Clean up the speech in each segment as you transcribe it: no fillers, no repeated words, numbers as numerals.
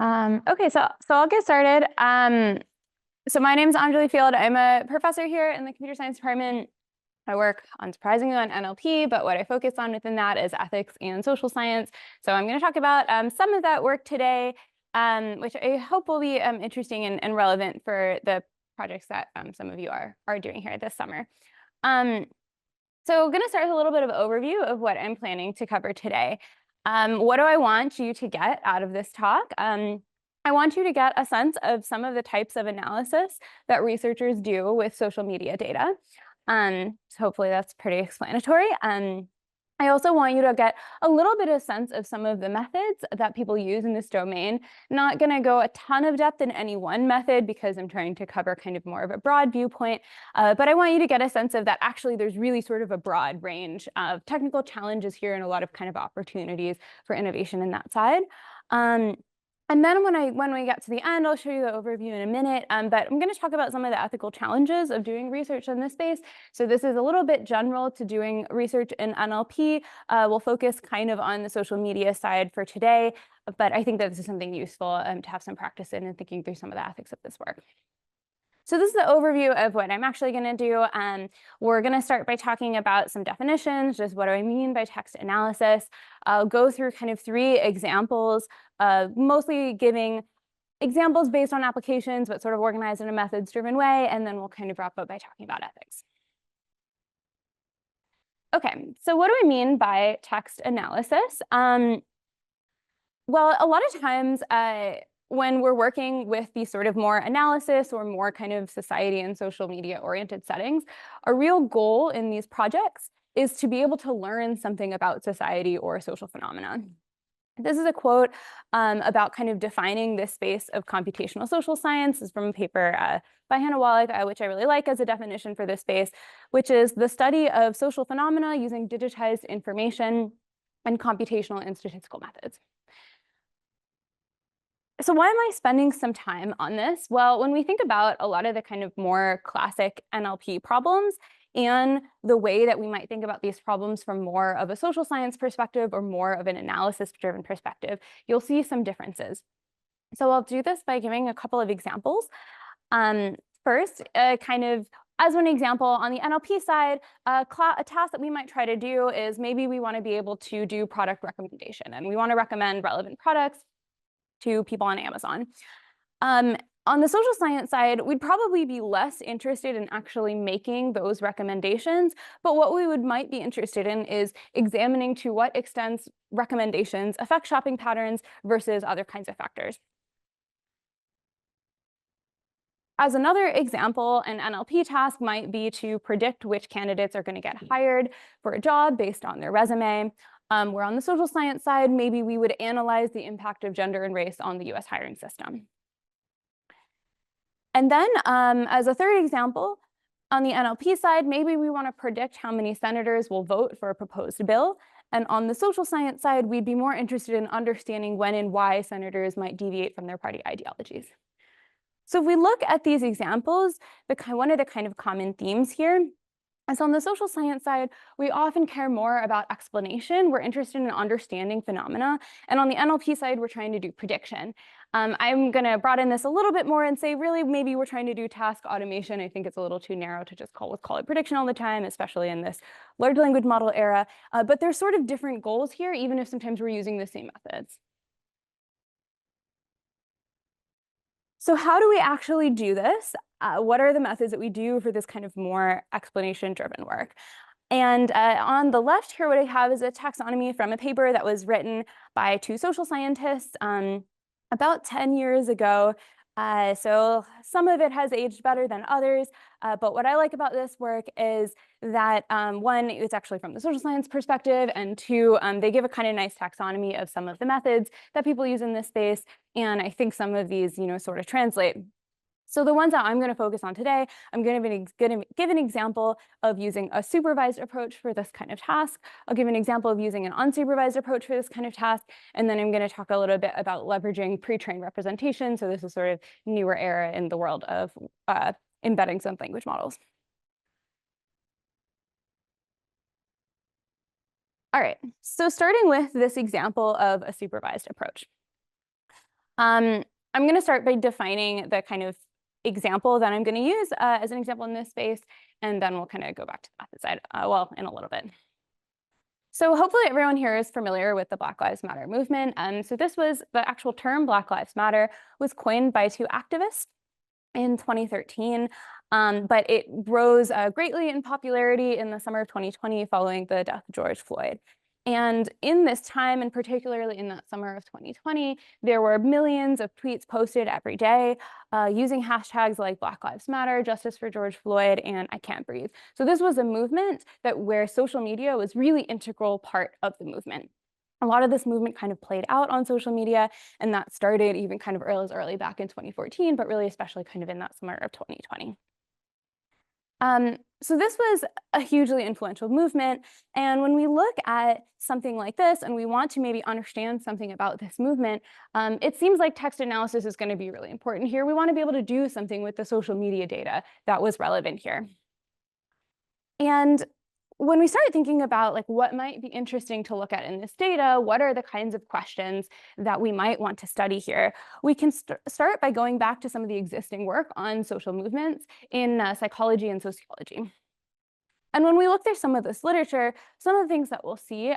Okay, so I'll get started. So my name is Anjali Field. I'm a professor here in the computer science department. I work unsurprisingly on NLP, but what I focus on within that is ethics and social science. So I'm going to talk about some of that work today, which I hope will be interesting and relevant for the projects that some of you are doing here this summer. So I'm going to start with a little bit of overview of what I'm planning to cover today. What do I want you to get out of this talk? I want you to get a sense of some of the types of analysis that researchers do with social media data. So hopefully that's pretty explanatory. I also want you to get a little bit of sense of some of the methods that people use in this domain. Not going to go a ton of depth in any one method because I'm trying to cover kind of more of a broad viewpoint, but I want you to get a sense of that actually there's really sort of a broad range of technical challenges here and a lot of kind of opportunities for innovation in that side. And then when we get to the end, I'll show you the overview in a minute, but I'm going to talk about some of the ethical challenges of doing research in this space. So this is a little bit general to doing research in NLP. We'll focus kind of on the social media side for today, but I think that this is something useful to have some practice in and thinking through some of the ethics of this work. So this is the overview of what I'm actually going to do. We're going to start by talking about some definitions, just what do I mean by text analysis. I'll go through kind of 3 examples, mostly giving examples based on applications, but sort of organized in a methods-driven way, and then we'll kind of wrap up by talking about ethics. Okay, so what do I mean by text analysis? Well, a lot of times, when we're working with these sort of more analysis or more kind of society and social media oriented settings, a real goal in these projects is to be able to learn something about society or social phenomena. This is a quote about kind of defining this space of computational social science. This is from a paper by Hannah Wallach, which I really like as a definition for this space, which is the study of social phenomena using digitized information and computational and statistical methods. So why am I spending some time on this? Well, when we think about a lot of the kind of more classic NLP problems and the way that we might think about these problems from more of a social science perspective or more of an analysis-driven perspective, you'll see some differences. So I'll do this by giving a couple of examples. First, kind of as an example, on the NLP side, a task that we might try to do is maybe we want to be able to do product recommendation, and we want to recommend relevant products to people on Amazon. On the social science side, we'd probably be less interested in actually making those recommendations, but what we might be interested in is examining to what extent recommendations affect shopping patterns versus other kinds of factors. As another example, an NLP task might be to predict which candidates are going to get hired for a job based on their resume. Where on the social science side, maybe we would analyze the impact of gender and race on the US hiring system. And then as a third example, on the NLP side, maybe we want to predict how many senators will vote for a proposed bill. And on the social science side, we'd be more interested in understanding when and why senators might deviate from their party ideologies. So if we look at these examples, one of the kind of common themes here is on the social science side, we often care more about explanation. We're interested in understanding phenomena. And on the NLP side, we're trying to do prediction. I'm going to broaden this a little bit more and say, really, maybe we're trying to do task automation. I think it's a little too narrow to just call it prediction all the time, especially in this large language model era. But there's sort of different goals here, even if sometimes we're using the same methods. So how do we actually do this? What are the methods that we do for this kind of more explanation-driven work? And on the left here, what I have is a taxonomy from a paper that was written by 2 social scientists about 10 years ago. So some of it has aged better than others, but what I like about this work is that 1, it's actually from the social science perspective, and 2, they give a kind of nice taxonomy of some of the methods that people use in this space, and I think some of these, sort of translate. So the ones that I'm going to focus on today, I'm going to give an example of using a supervised approach for this kind of task. I'll give an example of using an unsupervised approach for this kind of task. And then I'm going to talk a little bit about leveraging pre-trained representation. So this is sort of newer era in the world of embedding some language models. All right, so starting with this example of a supervised approach. I'm going to start by defining the kind of example that I'm going to use as an example in this space, and then we'll kind of go back to the method side, in a little bit. So hopefully everyone here is familiar with the Black Lives Matter movement. So this was the actual term Black Lives Matter was coined by two activists in 2013, but it rose greatly in popularity in the summer of 2020 following the death of George Floyd. And in this time, and particularly in that summer of 2020, there were millions of tweets posted every day using hashtags like Black Lives Matter, Justice for George Floyd, and I Can't Breathe. So this was a movement where social media was really integral part of the movement. A lot of this movement kind of played out on social media, and that started even kind of early back in 2014, but really especially kind of in that summer of 2020. So this was a hugely influential movement. And when we look at something like this and we want to maybe understand something about this movement, it seems like text analysis is going to be really important here. We want to be able to do something with the social media data that was relevant here. And when we start thinking about like what might be interesting to look at in this data, what are the kinds of questions that we might want to study here, we can start by going back to some of the existing work on social movements in psychology and sociology. And when we look through some of this literature, some of the things that we'll see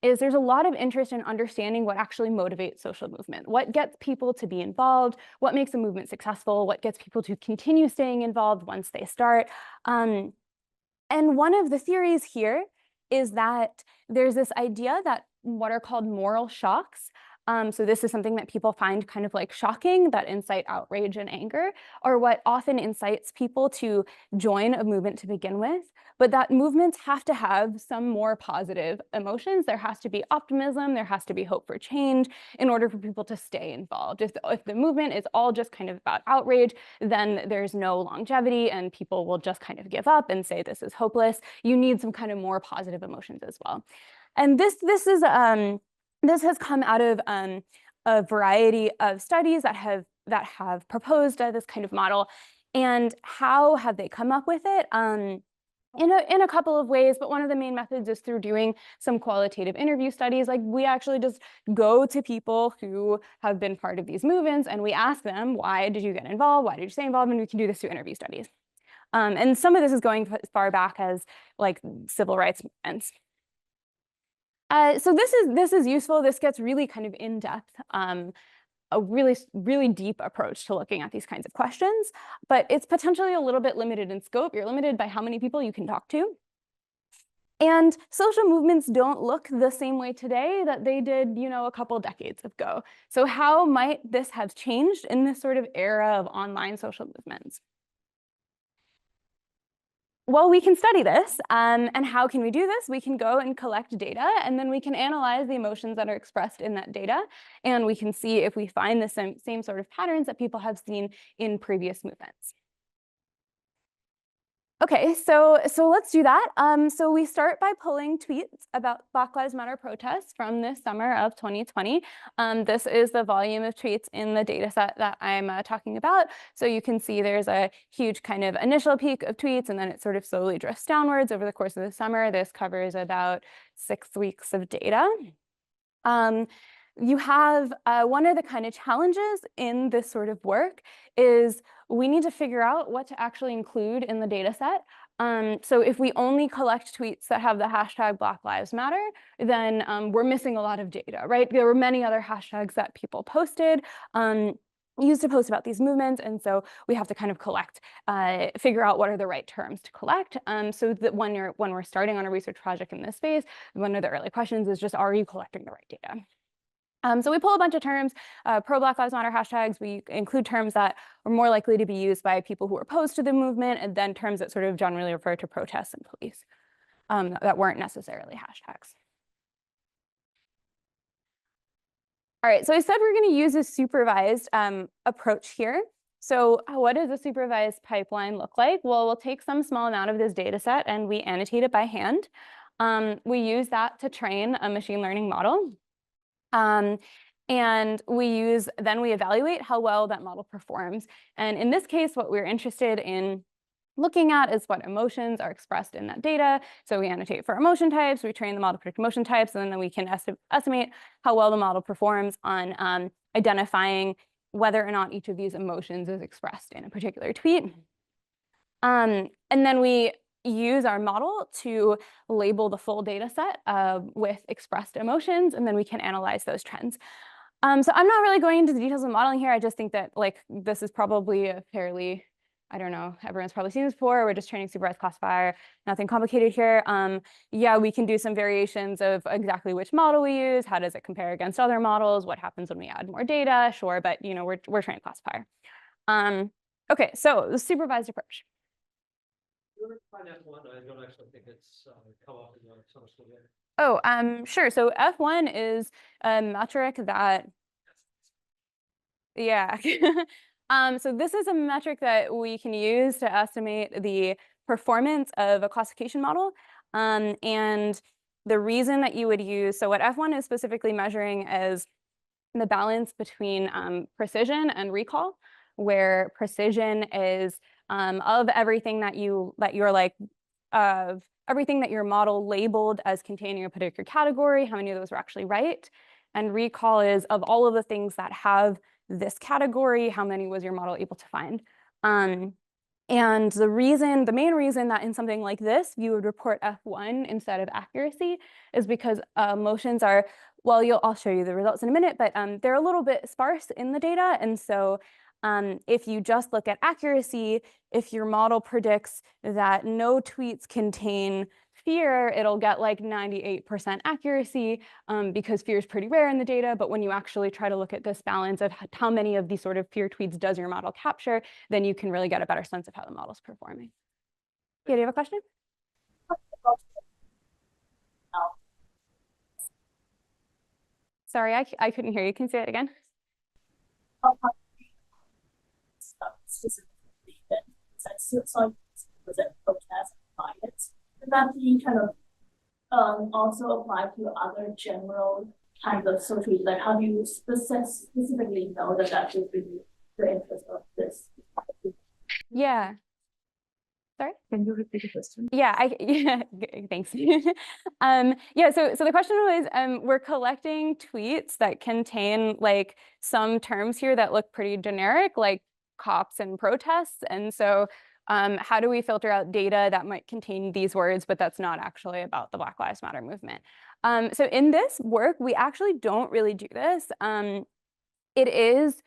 is there's a lot of interest in understanding what actually motivates social movement, what gets people to be involved, what makes a movement successful, what gets people to continue staying involved once they start. And one of the theories here is that there's this idea that what are called moral shocks. So this is something that people find kind of like shocking, that incite outrage and anger, or what often incites people to join a movement to begin with. But that movements have to have some more positive emotions. There has to be optimism, there has to be hope for change in order for people to stay involved. If the movement is all just kind of about outrage, then there's no longevity and people will just kind of give up and say this is hopeless. You need some kind of more positive emotions as well. And this has come out of a variety of studies that have proposed this kind of model. And how have they come up with it? In a couple of ways, but one of the main methods is through doing some qualitative interview studies. Like we actually just go to people who have been part of these movements and we ask them, why did you get involved? Why did you stay involved? And we can do this through interview studies. And some of this is going as far back as like civil rights movements. So this is useful. This gets really kind of in depth, a really deep approach to looking at these kinds of questions, but it's potentially a little bit limited in scope. You're limited by how many people you can talk to. And social movements don't look the same way today that they did, a couple decades ago. So how might this have changed in this sort of era of online social movements? Well, we can study this, and how can we do this? We can go and collect data, and then we can analyze the emotions that are expressed in that data, and we can see if we find the same sort of patterns that people have seen in previous movements. Okay, so let's do that. So we start by pulling tweets about Black Lives Matter protests from this summer of 2020. This is the volume of tweets in the data set that I'm talking about. So you can see there's a huge kind of initial peak of tweets, and then it sort of slowly drifts downwards over the course of the summer. This covers about 6 weeks of data. You have one of the kind of challenges in this sort of work is we need to figure out what to actually include in the data set. So if we only collect tweets that have the hashtag Black Lives Matter, then we're missing a lot of data, right? There were many other hashtags that people posted, used to post about these movements, and so we have to kind of collect, figure out what are the right terms to collect. So that when we're starting on a research project in this space, one of the early questions is just, are you collecting the right data? So we pull a bunch of terms, pro-Black Lives Matter hashtags. We include terms that are more likely to be used by people who are opposed to the movement, and then terms that sort of generally refer to protests and police that weren't necessarily hashtags. All right, so I said we're going to use a supervised approach here. So what does a supervised pipeline look like? Well, we'll take some small amount of this data set and we annotate it by hand. We use that to train a machine learning model. And then we evaluate how well that model performs. And in this case, what we're interested in looking at is what emotions are expressed in that data. So we annotate for emotion types, we train the model to predict emotion types, and then we can estimate how well the model performs on identifying whether or not each of these emotions is expressed in a particular tweet. And then we use our model to label the full data set with expressed emotions, and then we can analyze those trends. So I'm not really going into the details of modeling here. I just think that like this is probably a fairly, I don't know, everyone's probably seen this before. We're just training supervised classifier, nothing complicated here. Yeah, we can do some variations of exactly which model we use. How does it compare against other models? What happens when we add more data? Sure, but you know, we're training classifier. Okay, so the supervised approach. F1, I don't actually think it's come up in the summer school yet. Oh, sure. So F1 is a metric that, yeah. So this is a metric that we can use to estimate the performance of a classification model. And the reason that you would use, so what F1 is specifically measuring is the balance between precision and recall, where precision is of everything that you're like of everything that your model labeled as containing a particular category, how many of those were actually right. And recall is of all of the things that have this category, how many was your model able to find. And the main reason that in something like this, you would report F1 instead of accuracy is because emotions are, well, I'll show you the results in a minute, but they're a little bit sparse in the data. And so if you just look at accuracy, if your model predicts that no tweets contain fear, it'll get like 98% accuracy because fear is pretty rare in the data. But when you actually try to look at this balance of how many of these sort of fear tweets does your model capture, then you can really get a better sense of how the model's performing. Yeah, do you have a question? Sorry, I couldn't hear you. Can you say it again? Specifically, so was it protest riots? Would that be kind of also apply to other general kinds of social, like how do you specifically know that that would be the interest of this? Yeah. Sorry? Can you repeat the question? Yeah, thanks. Yeah, so the question was, we're collecting tweets that contain like some terms here that look pretty generic, like cops and protests. And so how do we filter out data that might contain these words, but that's not actually about the Black Lives Matter movement? So in this work, we actually don't really do this. It is,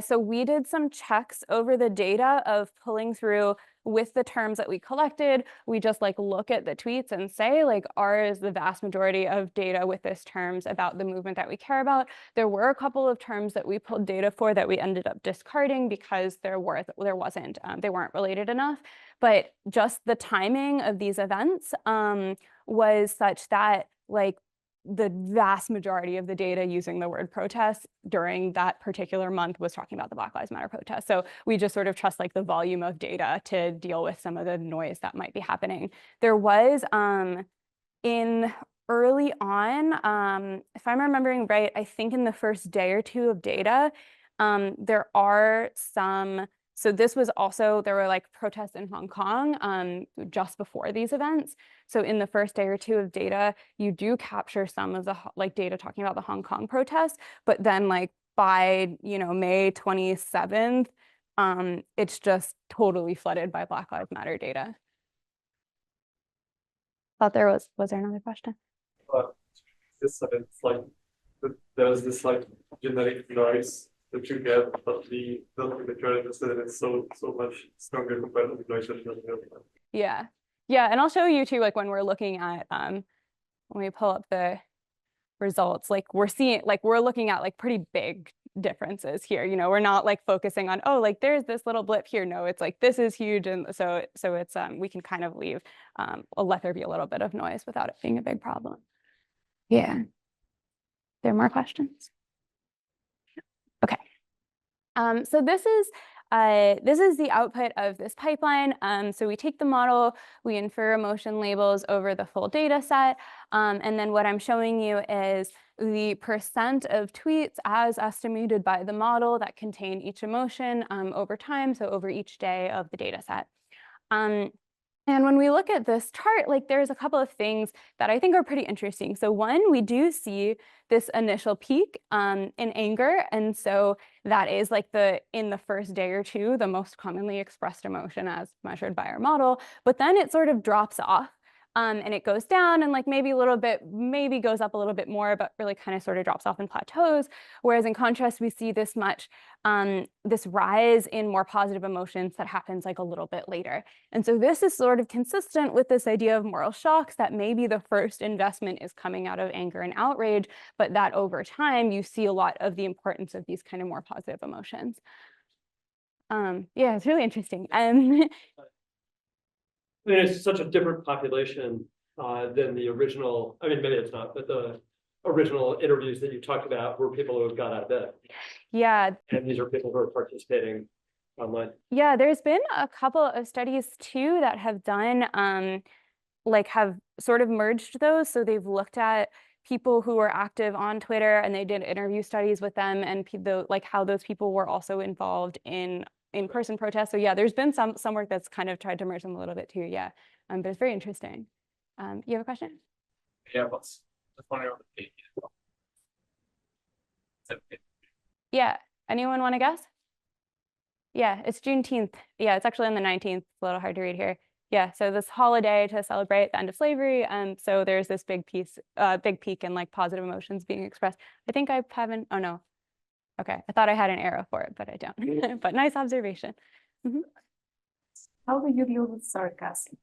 so we did some checks over the data of pulling through with the terms that we collected. We just like look at the tweets and say like, is the vast majority of data with this terms about the movement that we care about. There were a couple of terms that we pulled data for that we ended up discarding because they weren't related enough. But just the timing of these events was such that like the vast majority of the data using the word protest during that particular month was talking about the Black Lives Matter protest. So we just sort of trust like the volume of data to deal with some of the noise that might be happening. There was in early on, if I'm remembering right, I think in the first day or two of data, there are some. So this was also, there were like protests in Hong Kong just before these events. So in the first day or two of data, you do capture some of the like data talking about the Hong Kong protests, but then like by, May 27th, it's just totally flooded by Black Lives Matter data. Thought was there another question? It's like, there's this like genetic noise that you get, but the majority of it's so much stronger compared to the noise that you get. Yeah, and I'll show you too, like when we're looking at when we pull up the results, like we're looking at like pretty big differences here. We're not like focusing on, oh, like there's this little blip here. No, it's like this is huge, and so it's we can kind of let there be a little bit of noise without it being a big problem. Yeah. There are more questions? Okay. So this is the output of this pipeline. So we take the model, we infer emotion labels over the full data set, and then what I'm showing you is the percent of tweets as estimated by the model that contain each emotion over time, so over each day of the data set. And when we look at this chart, like there's a couple of things that I think are pretty interesting. So one, we do see this initial peak in anger. And so that is like in the first day or two, the most commonly expressed emotion as measured by our model. But then it sort of drops off. And it goes down and like maybe a little bit, maybe goes up a little bit more, but really kind of sort of drops off and plateaus. Whereas in contrast, we see this rise in more positive emotions that happens like a little bit later. And so this is sort of consistent with this idea of moral shocks, that maybe the first investment is coming out of anger and outrage, but that over time you see a lot of the importance of these kind of more positive emotions. Yeah, it's really interesting. I mean, it's such a different population than the original, I mean, maybe it's not, but the original interviews that you talked about were people who have got out of bed. Yeah. And these are people who are participating online. Yeah, there's been a couple of studies too that have done, like have sort of merged those. So they've looked at people who were active on Twitter and they did interview studies with them and like how those people were also involved in in-person protests. So yeah, there's been some work that's kind of tried to merge them a little bit too. Yeah, but it's very interesting. You have a question? Yeah, just wondering what the date is. Yeah, anyone want to guess? Yeah, it's Juneteenth. Yeah, it's actually on the 19th. It's a little hard to read here. Yeah, so this holiday to celebrate the end of slavery. So there's this big peak in like positive emotions being expressed. I think I haven't, oh no. Okay, I thought I had an arrow for it, but I don't. But nice observation. How do you deal with sarcasm?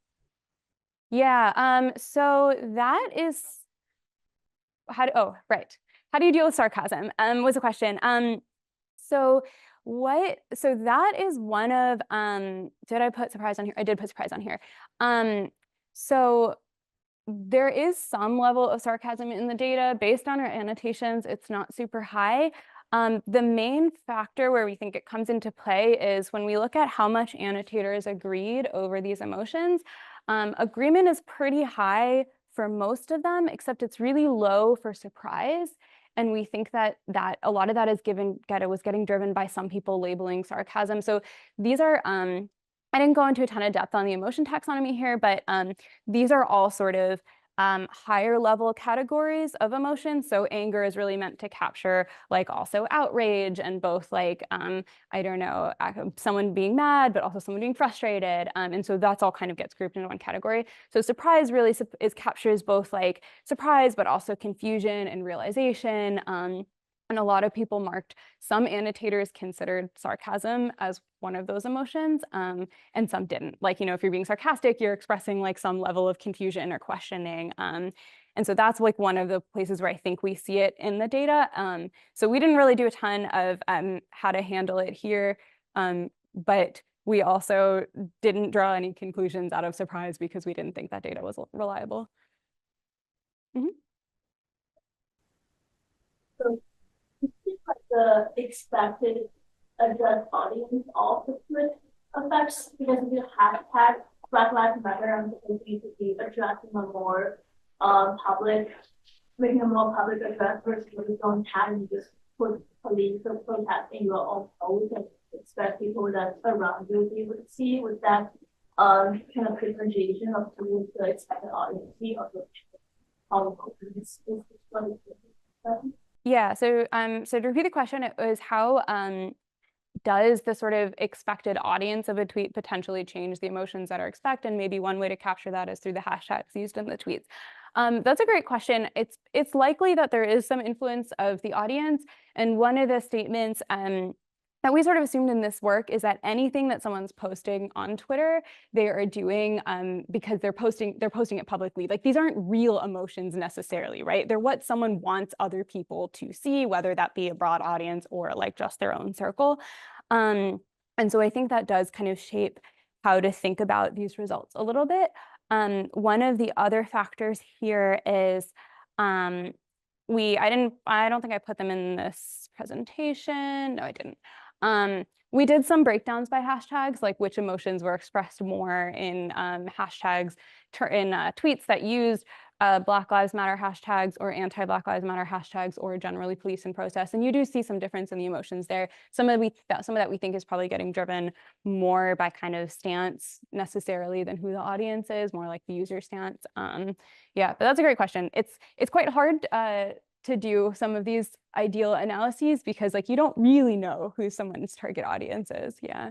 Yeah, so that is, oh, right. How do you deal with sarcasm? Was a question. So that is one of, did I put surprise on here? I did put surprise on here. So there is some level of sarcasm in the data. Based on our annotations, it's not super high. The main factor where we think it comes into play is when we look at how much annotators agreed over these emotions. Agreement is pretty high for most of them, except it's really low for surprise. And we think that a lot of that is was getting driven by some people labeling sarcasm. So these are, I didn't go into a ton of depth on the emotion taxonomy here, but these are all sort of higher level categories of emotion. So anger is really meant to capture like also outrage and both like, I don't know, someone being mad, but also someone being frustrated. And so that's all kind of gets grouped into one category. So surprise really captures both like surprise, but also confusion and realization. And a lot of people marked, some annotators considered sarcasm as one of those emotions, and some didn't. Like, you know, if you're being sarcastic, you're expressing like some level of confusion or questioning. And so that's like one of the places where I think we see it in the data. So we didn't really do a ton of how to handle it here, but we also didn't draw any conclusions out of surprise because we didn't think that data was reliable. So like the expected address audience also with effects, because if you hashtag Black Lives Matter, I'm thinking to be addressing a more public, making a more public address versus you don't have and just put police or protest in your own post and expect people that's around you to be able to see. With that kind of differentiation of who the expected audience be of is what is Yeah, so to repeat the question, it was how does the sort of expected audience of a tweet potentially change the emotions that are expected? And maybe one way to capture that is through the hashtags used in the tweets. That's a great question. It's likely that there is some influence of the audience. And one of the statements that we sort of assumed in this work is that anything that someone's posting on Twitter, they are doing because they're posting it publicly. Like these aren't real emotions necessarily, right? They're what someone wants other people to see, whether that be a broad audience or like just their own circle. And so I think that does kind of shape how to think about these results a little bit. One of the other factors here is I don't think I put them in this presentation. No, I didn't. We did some breakdowns by hashtags, like which emotions were expressed more in hashtags in tweets that used Black Lives Matter hashtags or anti-Black Lives Matter hashtags or generally police and protest. And you do see some difference in the emotions there. Some of that we think is probably getting driven more by kind of stance necessarily than who the audience is, more like the user stance. Yeah, but that's a great question. It's quite hard to do some of these ideal analyses because like you don't really know who someone's target audience is. Yeah.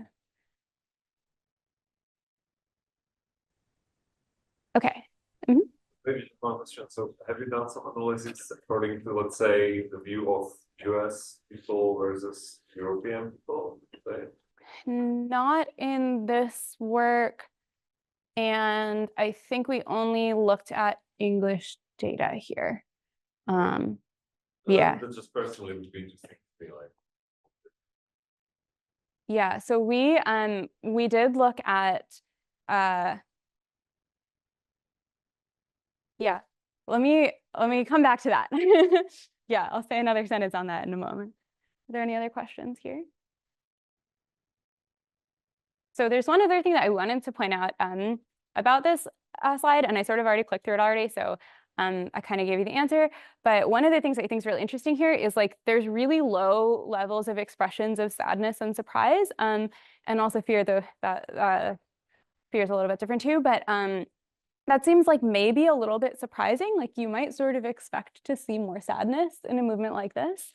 Okay. Mm-hmm. Maybe just one question. So have you done some analysis according to, let's say, the view of US people versus European people? Say? Not in this work. And I think we only looked at English data here. Yeah. That just personally would be interesting to be like. Yeah, so we did look at yeah, let me come back to that. Yeah, I'll say another sentence on that in a moment. Are there any other questions here? So there's one other thing that I wanted to point out about this slide, and I sort of already clicked through it already, so I kind of gave you the answer. But one of the things that I think is really interesting here is like there's really low levels of expressions of sadness and surprise, and also fear, though that fear is a little bit different too. But that seems like maybe a little bit surprising. Like you might sort of expect to see more sadness in a movement like this.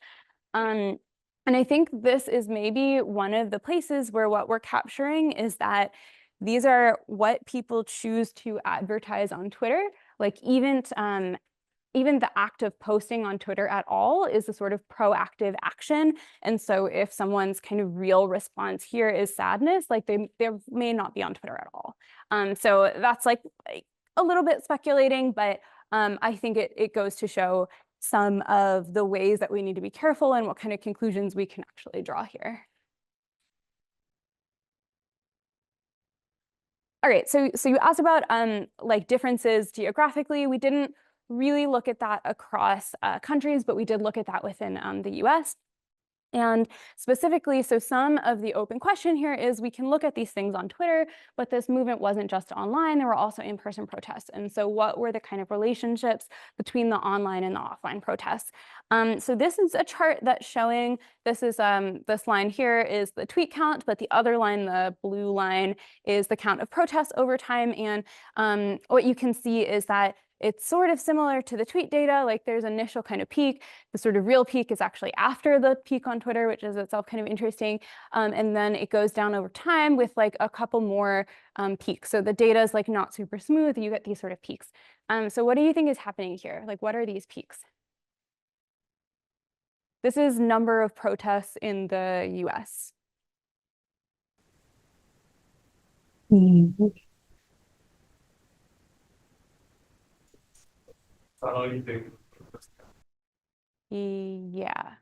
And I think this is maybe one of the places where what we're capturing is that these are what people choose to advertise on Twitter. Like even the act of posting on Twitter at all is a sort of proactive action. And so if someone's kind of real response here is sadness, like they may not be on Twitter at all. So that's like a little bit speculating, but I think it goes to show some of the ways that we need to be careful and what kind of conclusions we can actually draw here. All right, so you asked about like differences geographically. We didn't really look at that across countries, but we did look at that within the US. And specifically, so some of the open question here is we can look at these things on Twitter, but this movement wasn't just online, there were also in-person protests. And so what were the kind of relationships between the online and the offline protests? So this is a chart that's showing, this line here is the tweet count, but the other line, the blue line, is the count of protests over time. And what you can see is that it's sort of similar to the tweet data, like there's initial kind of peak. The sort of real peak is actually after the peak on Twitter, which is itself kind of interesting. And then it goes down over time with like a couple more peaks. So the data is like not super smooth, you get these sort of peaks. So what do you think is happening here? Like what are these peaks? This is number of protests in the US. How do you think? Yeah.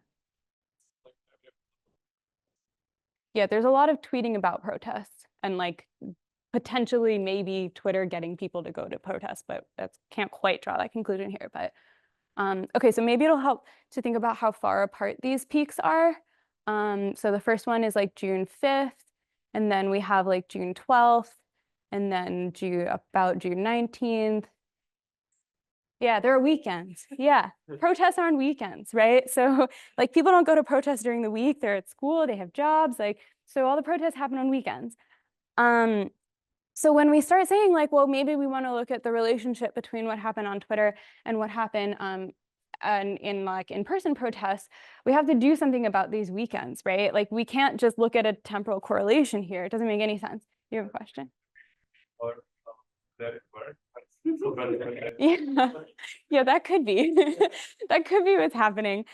Yeah, there's a lot of tweeting about protests and like potentially maybe Twitter getting people to go to protests, but that can't quite draw that conclusion here. But okay, so maybe it'll help to think about how far apart these peaks are. So the first one is like June 5th, and then we have like June 12th, and then about June 19th. Yeah, there are weekends. Yeah, protests are on weekends, right? So like people don't go to protests during the week. They're at school, they have jobs, like, so all the protests happen on weekends. So when we start saying like, well, maybe we want to look at the relationship between what happened on Twitter and what happened and in like in-person protests, we have to do something about these weekends, right? Like we can't just look at a temporal correlation here. It doesn't make any sense. You have a question? Or that it works? Yeah, yeah, that could be. That could be what's happening.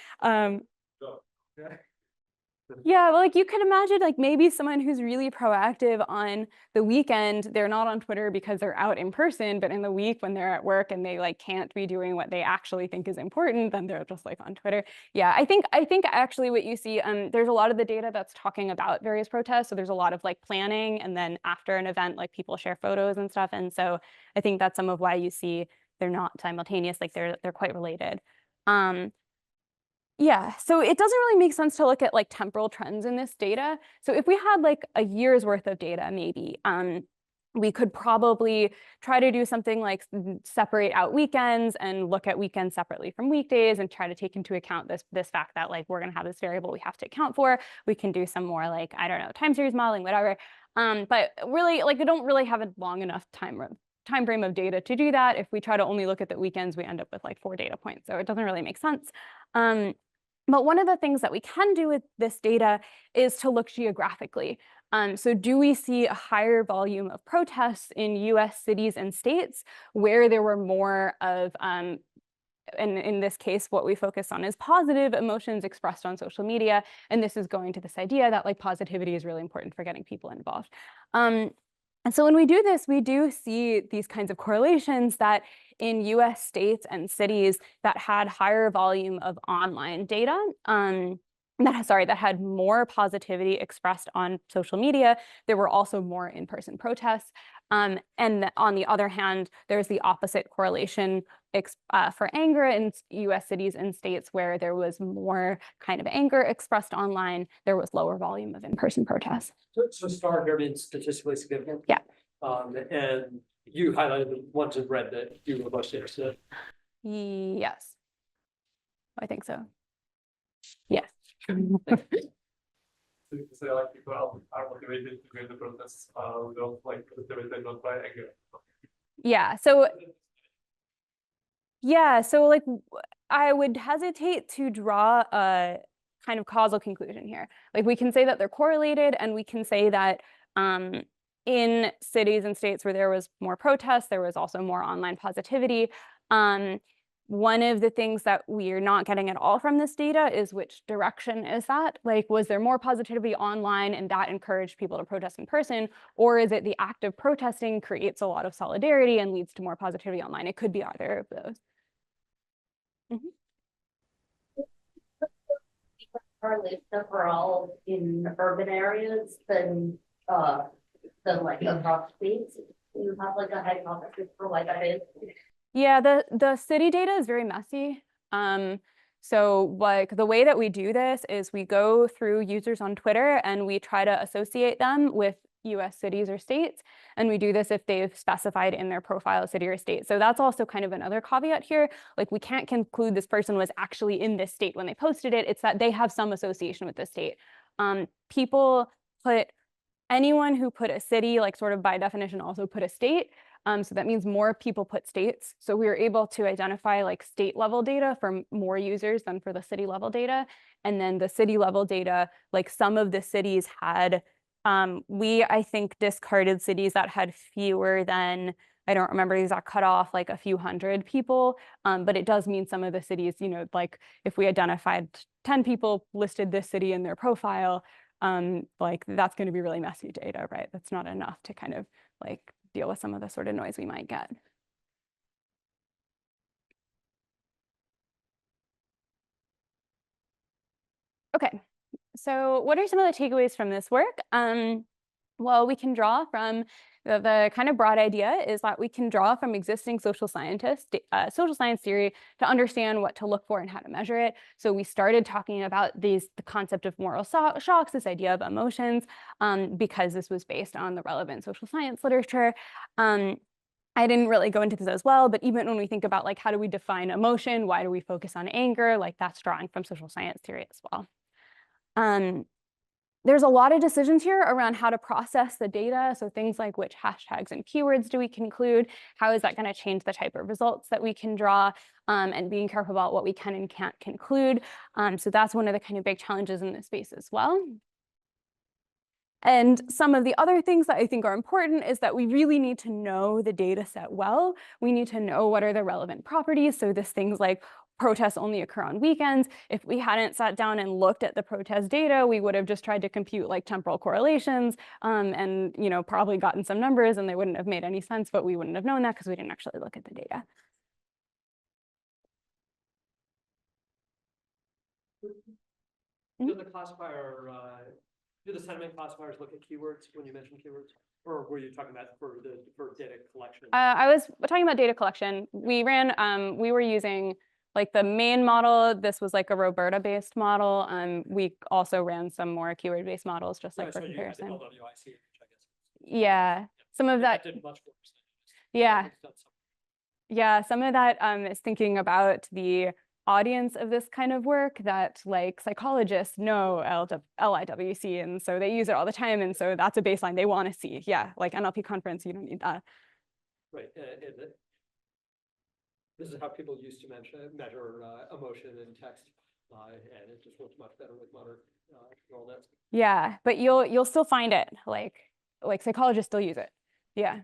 Yeah, well, like you could imagine like maybe someone who's really proactive on the weekend, they're not on Twitter because they're out in person, but in the week when they're at work and they like can't be doing what they actually think is important, then they're just like on Twitter. Yeah, I think actually what you see, there's a lot of the data that's talking about various protests. So there's a lot of like planning, and then after an event, like people share photos and stuff. And so I think that's some of why you see they're not simultaneous, like they're quite related. Yeah, so it doesn't really make sense to look at like temporal trends in this data. So if we had like a year's worth of data, maybe We could probably try to do something like separate out weekends and look at weekends separately from weekdays and try to take into account this fact that like we're going to have this variable we have to account for. We can do some more like, I don't know, time series modeling, whatever. But really, like, we don't really have a long enough time frame of data to do that. If we try to only look at the weekends, we end up with like 4 data points. So it doesn't really make sense. But one of the things that we can do with this data is to look geographically. So do we see a higher volume of protests in US cities and states where there were more of, and in this case, what we focus on is positive emotions expressed on social media. And this is going to this idea that like positivity is really important for getting people involved. And so when we do this, we do see these kinds of correlations that in US states and cities that had higher volume of online data, that had more positivity expressed on social media, there were also more in-person protests. And on the other hand, there's the opposite correlation for anger in US cities and states where there was more kind of anger expressed online, there was lower volume of in-person protests. So star here means statistically significant? Yeah. And you highlighted the ones in red that you were most interested in. Yes, I think so. Yes. So you say like people are motivated to join the protests, without like motivated not by anger. So like I would hesitate to draw a kind of causal conclusion here. Like we can say that they're correlated, and we can say that in cities and states where there was more protests, there was also more online positivity. One of the things that we're not getting at all from this data is which direction is that? Like, was there more positivity online and that encouraged people to protest in person? Or is it the act of protesting creates a lot of solidarity and leads to more positivity online? It could be either of those. Are lived overall in urban areas than like across states? Do you have like a hypothesis for why that is? Yeah, the city data is very messy. So like the way that we do this is we go through users on Twitter and we try to associate them with US cities or states. And we do this if they've specified in their profile a city or state. So that's also kind of another caveat here. Like we can't conclude this person was actually in this state when they posted it. It's that they have some association with the state. Anyone who put a city, like sort of by definition, also put a state. So that means more people put states. So we were able to identify like state level data for more users than for the city level data. And then the city level data, like some of the cities had, I think discarded cities that had fewer than, I don't remember the exact cutoff, like a few hundred people. But it does mean some of the cities, like if we identified 10 people listed this city in their profile, like that's going to be really messy data, right? That's not enough to kind of like deal with some of the sort of noise we might get. Okay, so what are some of the takeaways from this work? Well, we can draw from the kind of broad idea is that we can draw from existing social science theory to understand what to look for and how to measure it. So we started talking about the concept of moral shocks, this idea of emotions, because this was based on the relevant social science literature. I didn't really go into this as well, but even when we think about like how do we define emotion, why do we focus on anger, like that's drawing from social science theory as well. There's a lot of decisions here around how to process the data. So things like which hashtags and keywords do we conclude? How is that going to change the type of results that we can draw? And being careful about what we can and can't conclude. So that's one of the kind of big challenges in this space as well. And some of the other things that I think are important is that we really need to know the data set well. We need to know what are the relevant properties. So this things like protests only occur on weekends. If we hadn't sat down and looked at the protest data, we would have just tried to compute like temporal correlations and probably gotten some numbers and they wouldn't have made any sense, but we wouldn't have known that because we didn't actually look at the data. Did the classifier, do the sentiment classifiers look at keywords when you mentioned keywords? Or were you talking about for data collection? I was talking about data collection. We were using like the main model. This was like a Roberta-based model. We also ran some more keyword-based models just like for comparison. LWIC, which I guess. Yeah. some of that, Did much worse. yeah. It's done some- Yeah, some of that is thinking about the audience of this kind of work that like psychologists know LIWC, and so they use it all the time, and so that's a baseline they want to see. Yeah, like NLP conference, you don't need that. Right, and this is how people used to measure emotion in text, and it just works much better with modern neural nets. Yeah, but you'll still find it, like psychologists still use it. Yeah.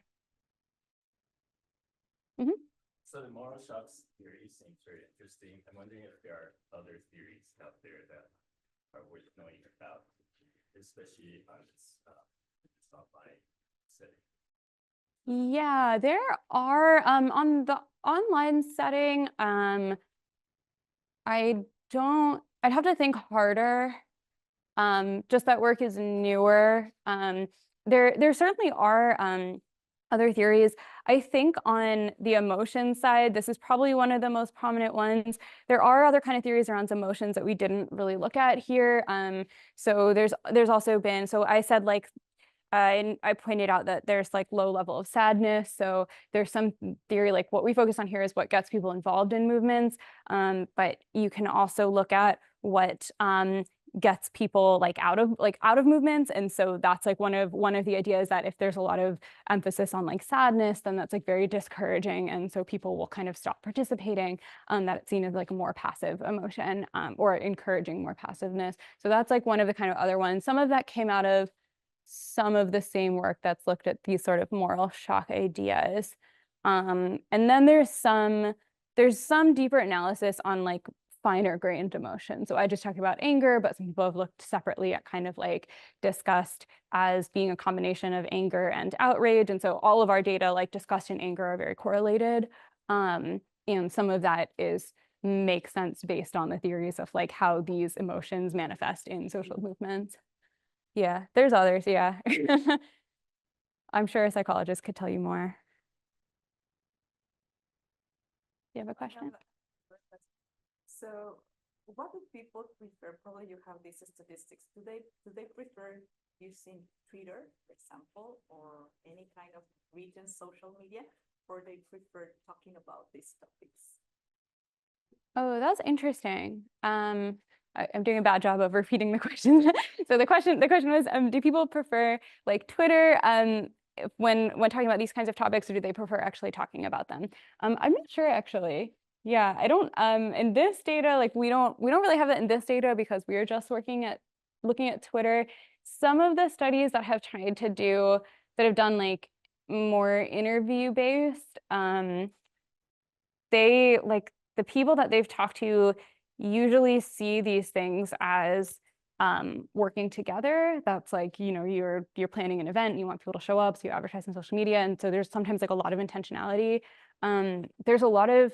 So the moral shocks theory seems very interesting. I'm wondering if there are other theories out there that are worth knowing about, especially on this online setting. Yeah, there are on the online setting, I'd have to think harder. Just that work is newer. There certainly are other theories. I think on the emotion side, this is probably one of the most prominent ones. There are other kind of theories around emotions that we didn't really look at here. So there's also been, so I said like, and I pointed out that there's like low level of sadness. So there's some theory, like what we focus on here is what gets people involved in movements. But you can also look at what gets people like out of movements. And so that's like one of the ideas that if there's a lot of emphasis on like sadness, then that's like very discouraging. And so people will kind of stop participating, that it's seen as like a more passive emotion, or encouraging more passiveness. So that's like one of the kind of other ones. Some of that came out of some of the same work that's looked at these sort of moral shock ideas. And then there's some deeper analysis on like finer grained emotion. So I just talked about anger, but some people have looked separately at kind of like disgust as being a combination of anger and outrage. And so all of our data like disgust and anger are very correlated. And some of that makes sense based on the theories of like how these emotions manifest in social movements. Yeah, there's others, yeah. I'm sure a psychologist could tell you more. You have a question? So what do people prefer? Probably you have these statistics. Do they prefer using Twitter, for example, or any kind of written social media, or they prefer talking about these topics? Oh, that's interesting. I'm doing a bad job of repeating the question. So the question was, do people prefer like Twitter when talking about these kinds of topics, or do they prefer actually talking about them? I'm not sure actually. Yeah, I don't in this data, like we don't really have that in this data because we are just looking at Twitter. Some of the studies that have tried to do that have done like more interview based, they like the people that they've talked to usually see these things as working together. That's like, you know, you're planning an event and you want people to show up, so you advertise on social media. And so there's sometimes like a lot of intentionality. There's a lot of,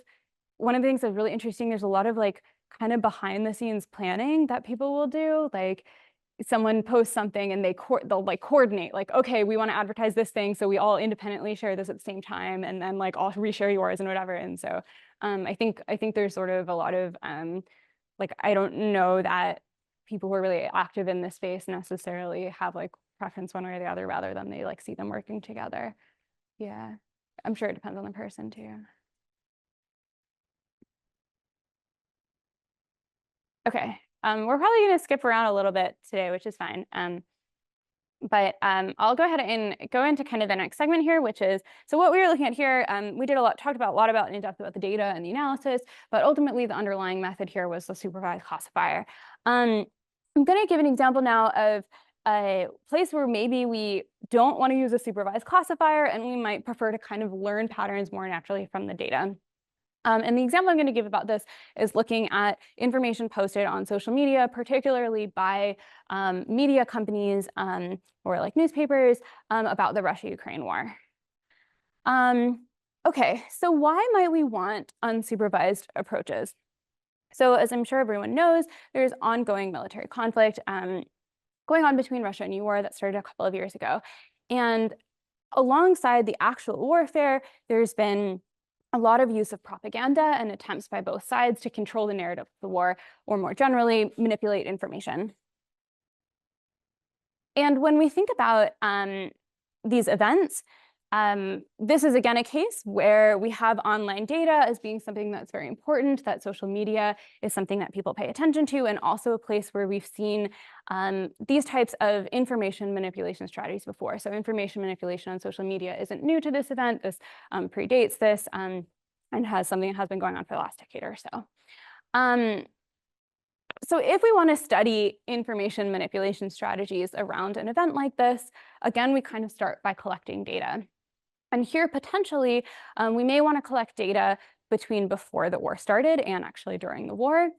one of the things that's really interesting, there's a lot of like kind of behind the scenes planning that people will do. Like someone posts something and they'll like coordinate, like, okay, we want to advertise this thing, so we all independently share this at the same time, and then like I'll reshare yours and whatever. And so I think there's sort of a lot of like, I don't know that people who are really active in this space necessarily have like preference one way or the other, rather than they like see them working together. Yeah, I'm sure it depends on the person too. Okay, we're probably going to skip around a little bit today, which is fine. But I'll go ahead and go into kind of the next segment here, which is, so what we were looking at here, we talked about a lot about in depth about the data and the analysis, but ultimately the underlying method here was the supervised classifier. I'm going to give an example now of a place where maybe we don't want to use a supervised classifier and we might prefer to kind of learn patterns more naturally from the data. And the example I'm going to give about this is looking at information posted on social media, particularly by media companies or like newspapers about the Russia-Ukraine war. Okay, so why might we want unsupervised approaches? So as I'm sure everyone knows, there's ongoing military conflict going on between Russia and Ukraine that started a couple of years ago. And alongside the actual warfare, there's been a lot of use of propaganda and attempts by both sides to control the narrative of the war, or more generally, manipulate information. And when we think about these events, This is again a case where we have online data as being something that's very important, that social media is something that people pay attention to, and also a place where we've seen these types of information manipulation strategies before. So information manipulation on social media isn't new to this event. This predates this and has something that has been going on for the last decade or so. So if we want to study information manipulation strategies around an event like this, again, we kind of start by collecting data. And here, potentially, we may want to collect data between before the war started and actually during the war.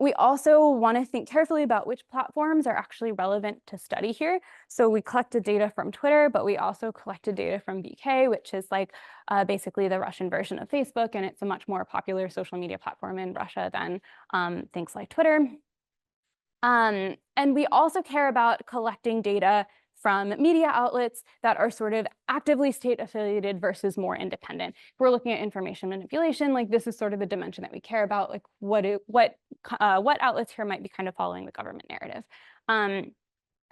We also want to think carefully about which platforms are actually relevant to study here. So we collected data from Twitter, but we also collected data from VK, which is like basically the Russian version of Facebook, and it's a much more popular social media platform in Russia than things like Twitter. And we also care about collecting data from media outlets that are sort of actively state affiliated versus more independent. If we're looking at information manipulation, like this is sort of the dimension that we care about, like what outlets here might be kind of following the government narrative.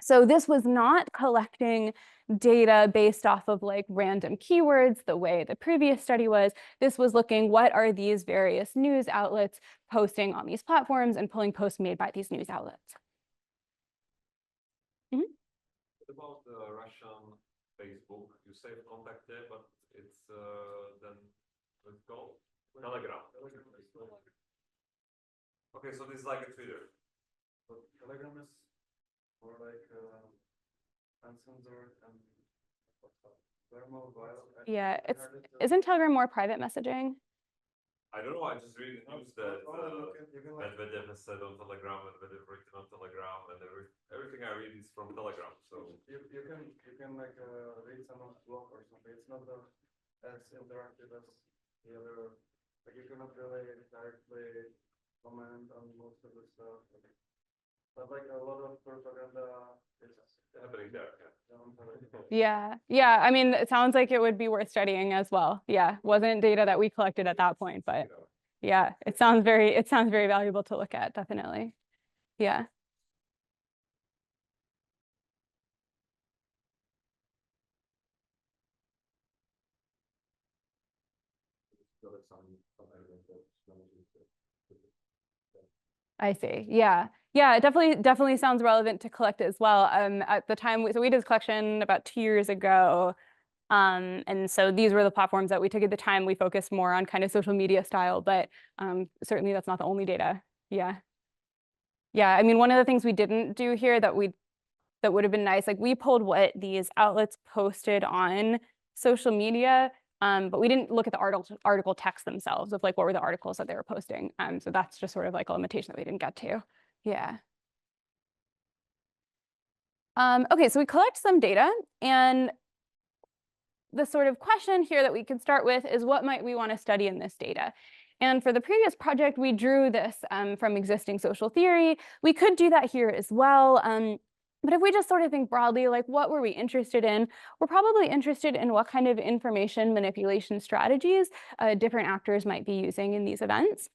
So this was not collecting data based off of like random keywords the way the previous study was. This was looking, what are these various news outlets posting on these platforms and pulling posts made by these news outlets. What about the Russian Facebook? You save contact there, but it's then let's go Telegram. Okay, so this is like a Twitter. But Telegram is more like uncensored and they're mobile. Yeah, isn't Telegram more private messaging? I don't know. I just read the news that You can like Medvedev has said on Telegram, Medvedev written on Telegram, and everything I read is from Telegram. So you can like read someone's blog or something. It's not as interactive as the other. Like you cannot really directly comment on most of the stuff. But like a lot of propaganda is happening there. Yeah. I mean, it sounds like it would be worth studying as well. Yeah, wasn't data that we collected at that point, but yeah, it sounds very valuable to look at, definitely. Yeah. I see. Yeah. It definitely sounds relevant to collect as well. At the time, so we did this collection about 2 years ago. And so these were the platforms that we took at the time. We focused more on kind of social media style, but certainly that's not the only data. Yeah. I mean, one of the things we didn't do here that would have been nice, like we pulled what these outlets posted on social media, but we didn't look at the article text themselves of like what were the articles that they were posting. So that's just sort of like a limitation that we didn't get to. Yeah. Okay, so we collect some data, and the sort of question here that we can start with is what might we want to study in this data? And for the previous project, we drew this from existing social theory. We could do that here as well. But if we just sort of think broadly, like what were we interested in? We're probably interested in what kind of information manipulation strategies different actors might be using in these events.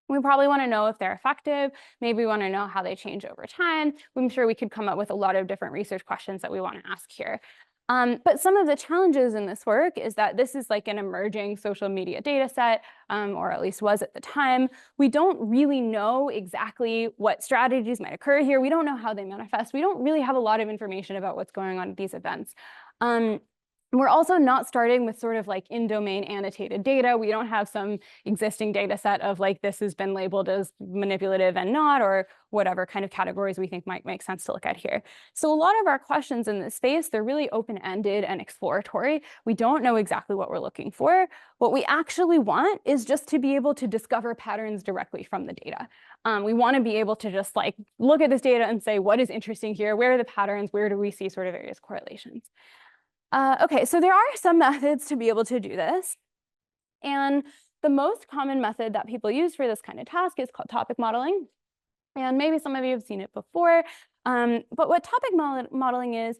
We probably want to know if they're effective. Maybe we want to know how they change over time. I'm sure we could come up with a lot of different research questions that we want to ask here. But some of the challenges in this work is that this is like an emerging social media data set, or at least was at the time. We don't really know exactly what strategies might occur here. We don't know how they manifest. We don't really have a lot of information about what's going on at these events. We're also not starting with sort of like in-domain annotated data. We don't have some existing data set of like this has been labeled as manipulative and not, or whatever kind of categories we think might make sense to look at here. So a lot of our questions in this space, they're really open-ended and exploratory. We don't know exactly what we're looking for. What we actually want is just to be able to discover patterns directly from the data. We want to be able to just like look at this data and say, what is interesting here? Where are the patterns? Where do we see sort of various correlations? Okay, so there are some methods to be able to do this. And the most common method that people use for this kind of task is called topic modeling. And maybe some of you have seen it before. But what topic modeling is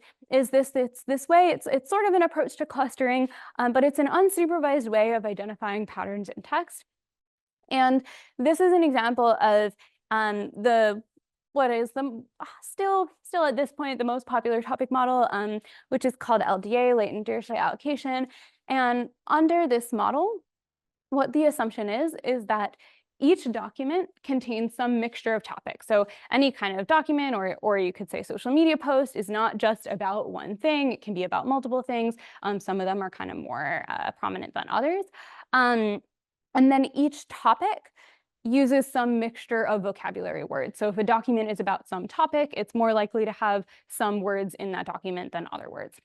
this way, it's sort of an approach to clustering, but it's an unsupervised way of identifying patterns in text. And this is an example of the what is the still at this point the most popular topic model, which is called LDA, latent data allocation. And under this model, what the assumption is that each document contains some mixture of topics. So any kind of document, or you could say social media post, is not just about one thing. It can be about multiple things. Some of them are kind of more prominent than others. And then each topic uses some mixture of vocabulary words. So if a document is about some topic, it's more likely to have some words in that document than other words.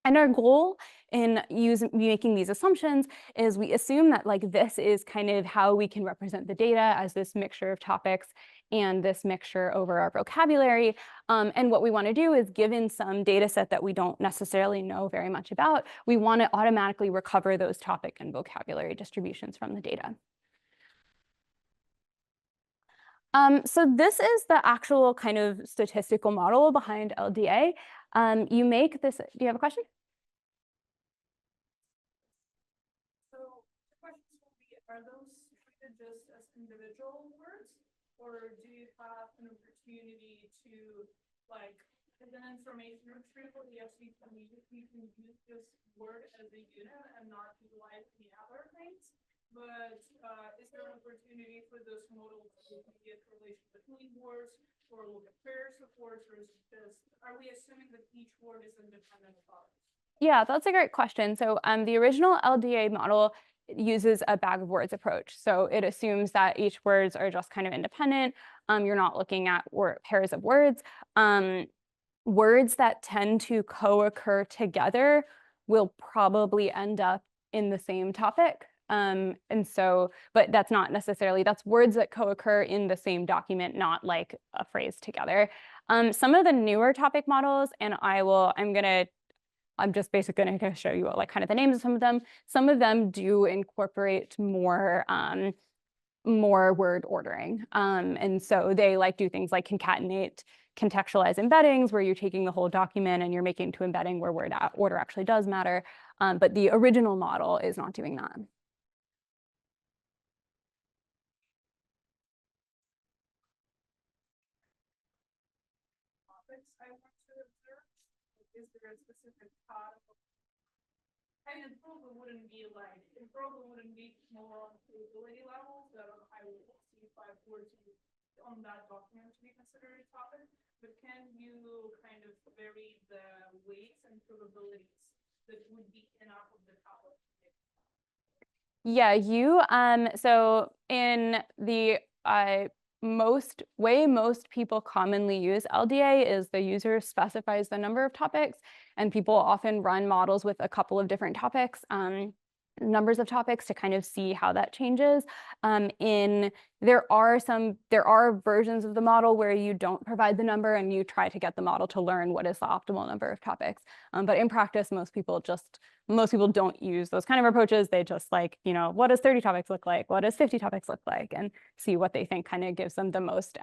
And our goal in making these assumptions is we assume that like this is kind of how we can represent the data as this mixture of topics and this mixture over our vocabulary. And what we want to do is, given some data set that we don't necessarily know very much about, we want to automatically recover those topic and vocabulary distributions from the data. So this is the actual kind of statistical model behind LDA. You make this, do you have a question? So the questions will be, are those treated just as individual words? Or do you have an opportunity to, like, as an information retrieval, yes, you can use this word as a unit and not utilize any other things? But is there an opportunity for this model to get relation between words or look at pairs of words, or is it just, are we assuming that each word is independent of others? Yeah, that's a great question. So the original LDA model uses a bag of words approach. So it assumes that each words are just kind of independent. You're not looking at pairs of words. Words that tend to co-occur together will probably end up in the same topic. And so, but that's not necessarily, that's words that co-occur in the same document, not like a phrase together. Some of the newer topic models, and I'm just basically going to show you like kind of the names of some of them. Some of them do incorporate more word ordering. And so they like do things like concatenate contextualized embeddings, where you're taking the whole document and you're making to embedding where word order actually does matter. But the original model is not doing that. Topics I want to observe? Is there a specific part of, and it probably wouldn't be more on capability levels that I would see if I were to on that document to be considered a topic, but can you kind of vary the weights and probabilities that would be enough of the topic? Yeah, so in the most people commonly use LDA is the user specifies the number of topics, and people often run models with a couple of different topics, numbers of topics, to kind of see how that changes. There are versions of the model where you don't provide the number and you try to get the model to learn what is the optimal number of topics. But in practice, most people don't use those kind of approaches. They just like, what does 30 topics look like? What does 50 topics look like? And see what they think kind of gives them the most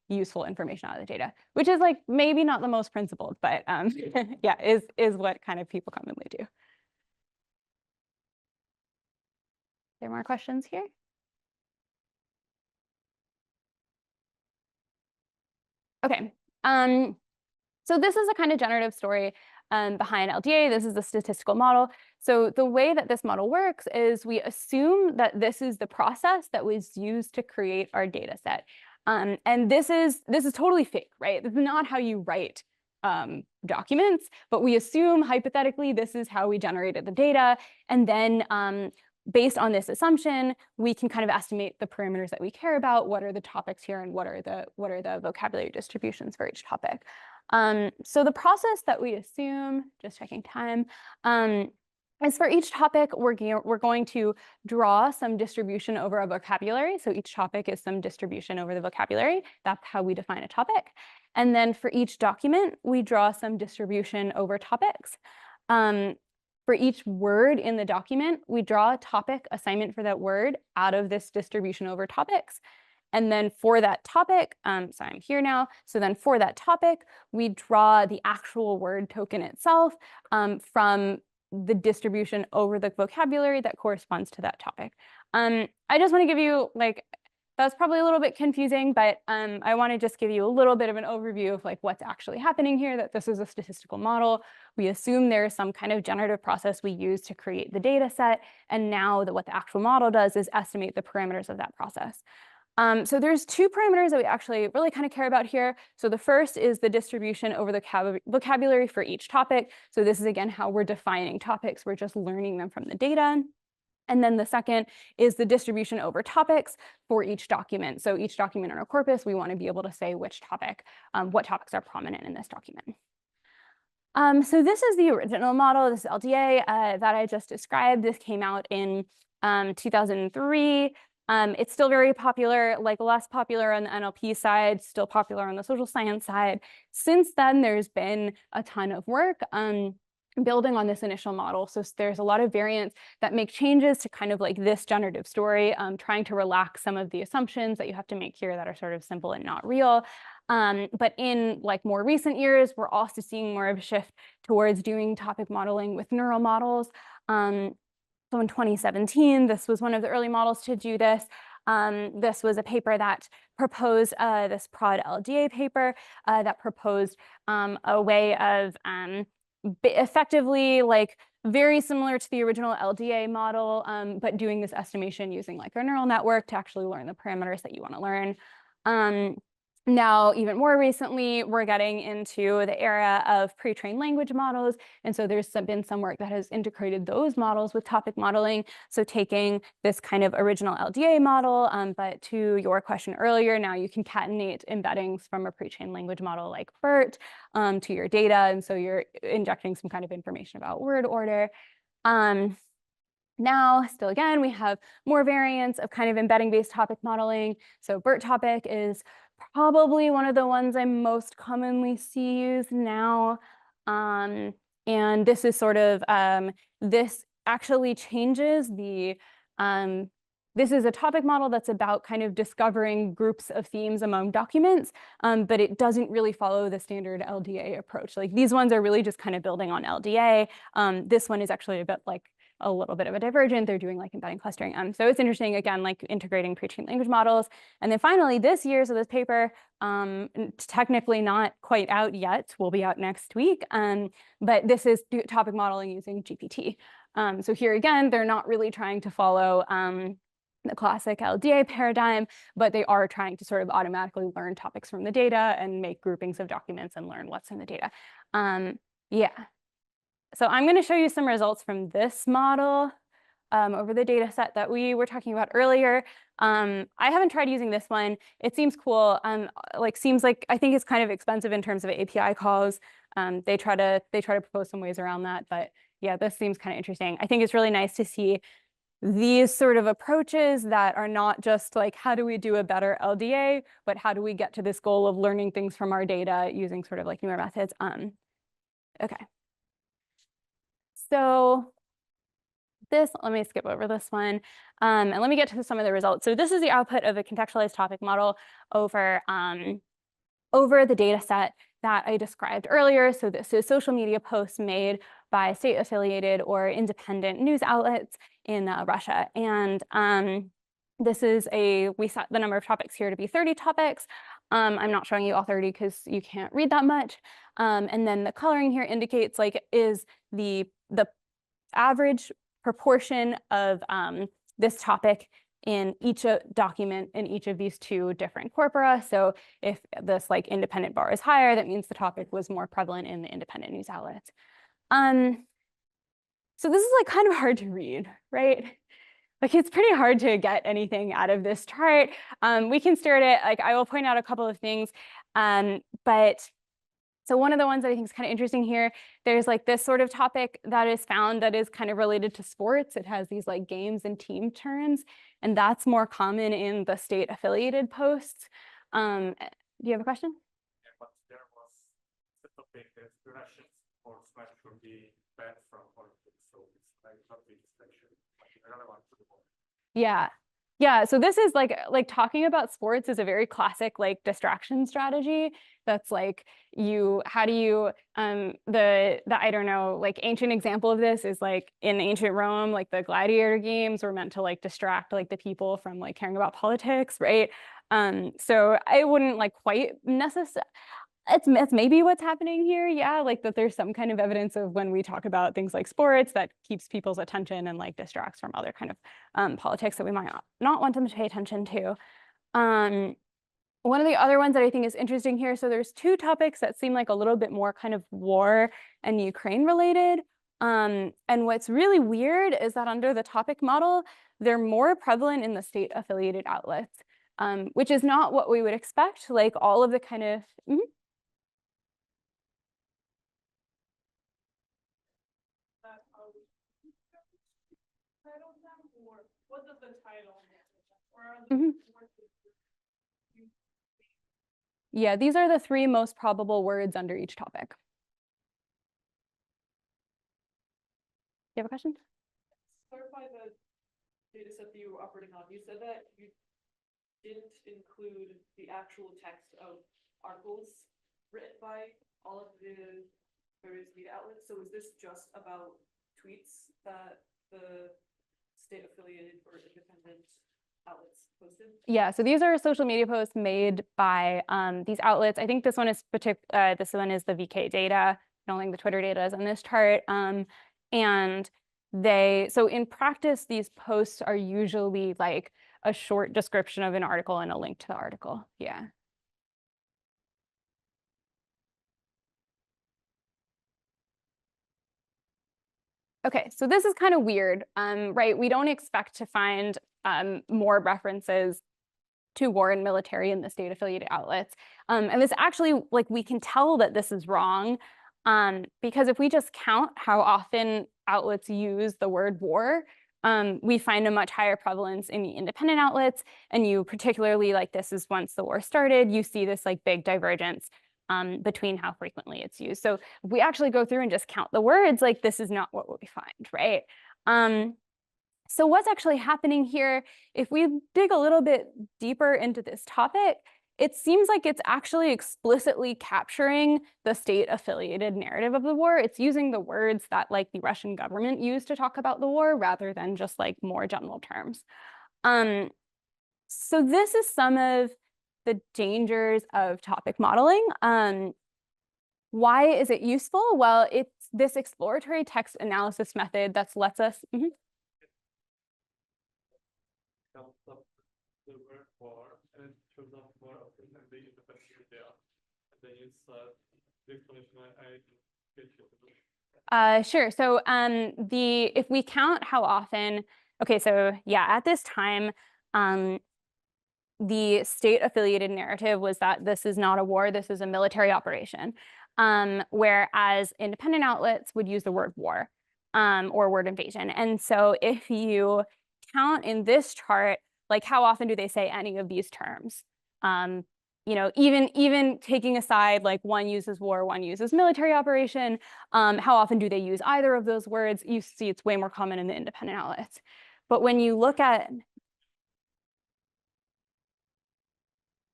useful information out of the data, which is like maybe not the most principled, but yeah, is what kind of people commonly do. There more questions here? Okay. So this is a kind of generative story behind LDA. This is a statistical model. So the way that this model works is we assume that this is the process that was used to create our data set. And this is totally fake, right? This is not how you write documents, but we assume hypothetically this is how we generated the data. And then based on this assumption, we can kind of estimate the parameters that we care about. What are the topics here, and what are the vocabulary distributions for each topic? So the process that we assume, just checking time, is for each topic, we're going to draw some distribution over a vocabulary. So each topic is some distribution over the vocabulary. That's how we define a topic. And then for each document, we draw some distribution over topics. For each word in the document, we draw a topic assignment for that word out of this distribution over topics. And then for that topic, sorry, I'm here now. So then for that topic, we draw the actual word token itself from the distribution over the vocabulary that corresponds to that topic. I just want to give you like that's probably a little bit confusing, but I want to just give you a little bit of an overview of like what's actually happening here, that this is a statistical model. We assume there's some kind of generative process we use to create the data set. And now that what the actual model does is estimate the parameters of that process. So there's two parameters that we actually really kind of care about here. So the first is the distribution over the vocabulary for each topic. So this is, again, how we're defining topics. We're just learning them from the data. And then the second is the distribution over topics for each document. So each document in our corpus, we want to be able to say which topic, what topics are prominent in this document. So this is the original model, this LDA that I just described. This came out in 2003. It's still very popular, like less popular on the NLP side, still popular on the social science side. Since then, there's been a ton of work building on this initial model. So there's a lot of variants that make changes to kind of like this generative story, trying to relax some of the assumptions that you have to make here that are sort of simple and not real. But in like more recent years, we're also seeing more of a shift towards doing topic modeling with neural models. So in 2017, this was one of the early models to do this. This was a paper that proposed, this prod LDA paper that proposed a way of effectively like very similar to the original LDA model, but doing this estimation using like a neural network to actually learn the parameters that you want to learn. Now, even more recently, we're getting into the era of pre-trained language models. And so there's been some work that has integrated those models with topic modeling. So taking this kind of original LDA model, but to your question earlier, now you concatenate embeddings from a pre-trained language model like BERT to your data. And so you're injecting some kind of information about word order. Now, still again, we have more variants of kind of embedding-based topic modeling. So BERT topic is probably one of the ones I most commonly see used now. And this is sort of, this actually changes the, this is a topic model that's about kind of discovering groups of themes among documents, but it doesn't really follow the standard LDA approach. Like these ones are really just kind of building on LDA. This one is actually a bit like a little bit of a divergent. They're doing like embedding clustering. So it's interesting, again, like integrating pre-trained language models. And then finally this year, so this paper, technically not quite out yet, will be out next week, but this is topic modeling using GPT. So here again, they're not really trying to follow the classic LDA paradigm, but they are trying to sort of automatically learn topics from the data and make groupings of documents and learn what's in the data. Yeah. So I'm going to show you some results from this model over the data set that we were talking about earlier. I haven't tried using this one. It seems cool. Seems like I think it's kind of expensive in terms of API calls. They try to propose some ways around that, but yeah, this seems kind of interesting. I think it's really nice to see these sort of approaches that are not just like, how do we do a better LDA, but how do we get to this goal of learning things from our data using sort of like newer methods. Okay. So let me skip over this one, and let me get to some of the results. So this is the output of a contextualized topic model over the data set that I described earlier. So this is social media posts made by state-affiliated or independent news outlets in Russia. And this is we set the number of topics here to be 30 topics. I'm not showing you all 30 because you can't read that much. And then the coloring here indicates like is the average proportion of this topic in each document in each of these two different corpora. So if this like independent bar is higher, that means the topic was more prevalent in the independent news outlets. So this is like kind of hard to read, right? Like it's pretty hard to get anything out of this chart. We can stare at it, like I will point out a couple of things, but so one of the ones that I think is kind of interesting here, there's like this sort of topic that is found that is kind of related to sports. It has these like games and team turns, and that's more common in the state affiliated posts. Do you have a question? Yeah, but there was the topic that Russian sports match should be banned from Olympics, so it's like not the inspection, but relevant to the board. Yeah. Yeah, so this is like talking about sports is a very classic like distraction strategy. That's like how do you the I don't know, like ancient example of this is like in ancient Rome, like the gladiator games were meant to like distract like the people from like caring about politics, right? So I wouldn't like quite necessarily. It's maybe what's happening here, yeah, like that there's some kind of evidence of when we talk about things like sports that keeps people's attention and like distracts from other kind of politics that we might not want them to pay attention to. One of the other ones that I think is interesting here, so there's two topics that seem like a little bit more kind of war and Ukraine related. And what's really weird is that under the topic model, they're more prevalent in the state affiliated outlets, which is not what we would expect. Like all of the kind of, That how we title them, or what does the title mean? Or are the Mhm. words that you Yeah, these are the three most probable words under each topic. You have a question? Clarify the data set that you were operating on. You said that you didn't include the actual text of articles written by all of the various media outlets. So is this just about tweets that the state affiliated or independent outlets posted? Yeah, so these are social media posts made by these outlets. I think this one is this one is the VK data. I don't think the Twitter data is on this chart. And so in practice, these posts are usually like a short description of an article and a link to the article. Yeah. Okay, so this is kind of weird, right? We don't expect to find more references to war and military in the state affiliated outlets. And this actually, like, we can tell that this is wrong because if we just count how often outlets use the word war, we find a much higher prevalence in the independent outlets. And you particularly, like, this is once the war started, you see this like big divergence between how frequently it's used. So if we actually go through and just count the words, like this is not what we find, right? So what's actually happening here, if we dig a little bit deeper into this topic, it seems like it's actually explicitly capturing the state-affiliated narrative of the war. It's using the words that like the Russian government used to talk about the war rather than just like more general terms. So this is some of the dangers of topic modeling. Why is it useful? Well, it's this exploratory text analysis method that lets us. Comes up the word war and it shows up more often than the independent media. And then it's the explanation I get you. Sure. So if we count how often, okay, so yeah, at this time, the state affiliated narrative was that this is not a war, this is a military operation. Whereas independent outlets would use the word war or word invasion. And so if you count in this chart, like how often do they say any of these terms? You know, even taking aside like one uses war, one uses military operation, how often do they use either of those words? You see it's way more common in the independent outlets. But when you look at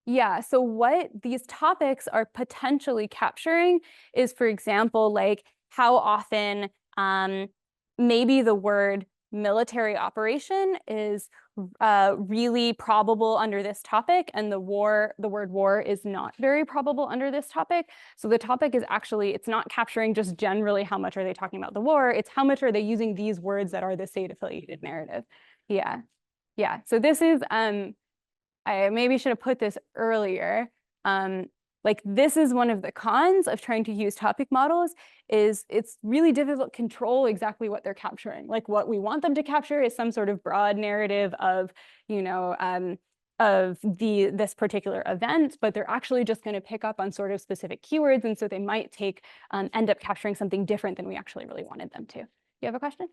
yeah, so what these topics are potentially capturing is, for example, like how often maybe the word military operation is really probable under this topic, and the word war is not very probable under this topic. So the topic is actually, it's not capturing just generally how much are they talking about the war, it's how much are they using these words that are the state-affiliated narrative. Yeah, yeah. So this is I maybe should have put this earlier. Like this is one of the cons of trying to use topic models is it's really difficult to control exactly what they're capturing. Like what we want them to capture is some sort of broad narrative of, you know, of this particular event, but they're actually just going to pick up on sort of specific keywords. And so they might end up capturing something different than we actually really wanted them to. You have a question?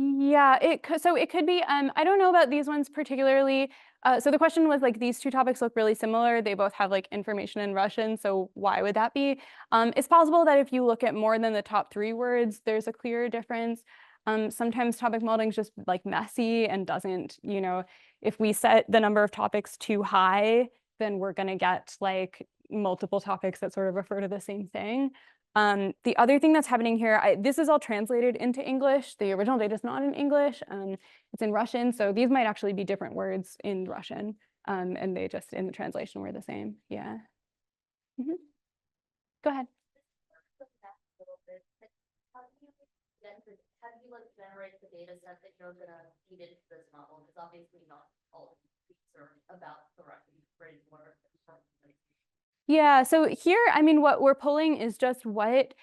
Yeah, so it could be, I don't know about these ones particularly. So the question was like, these two topics look really similar. They both have like information in Russian. So why would that be? It's possible that if you look at more than the top 3 words, there's a clear difference. Sometimes topic modeling is just like messy and doesn't, if we set the number of topics too high, then we're going to get like multiple topics that sort of refer to the same thing. The other thing that's happening here, this is all translated into English. The original data is not in English. It's in Russian. So these might actually be different words in Russian. And they just, in the translation, were the same. Yeah. Go ahead. How do you like generate the data set that you're gonna feed into this model? Because obviously not all concerned about the Russian phrase word. Yeah, so here, I mean, what we're pulling is just what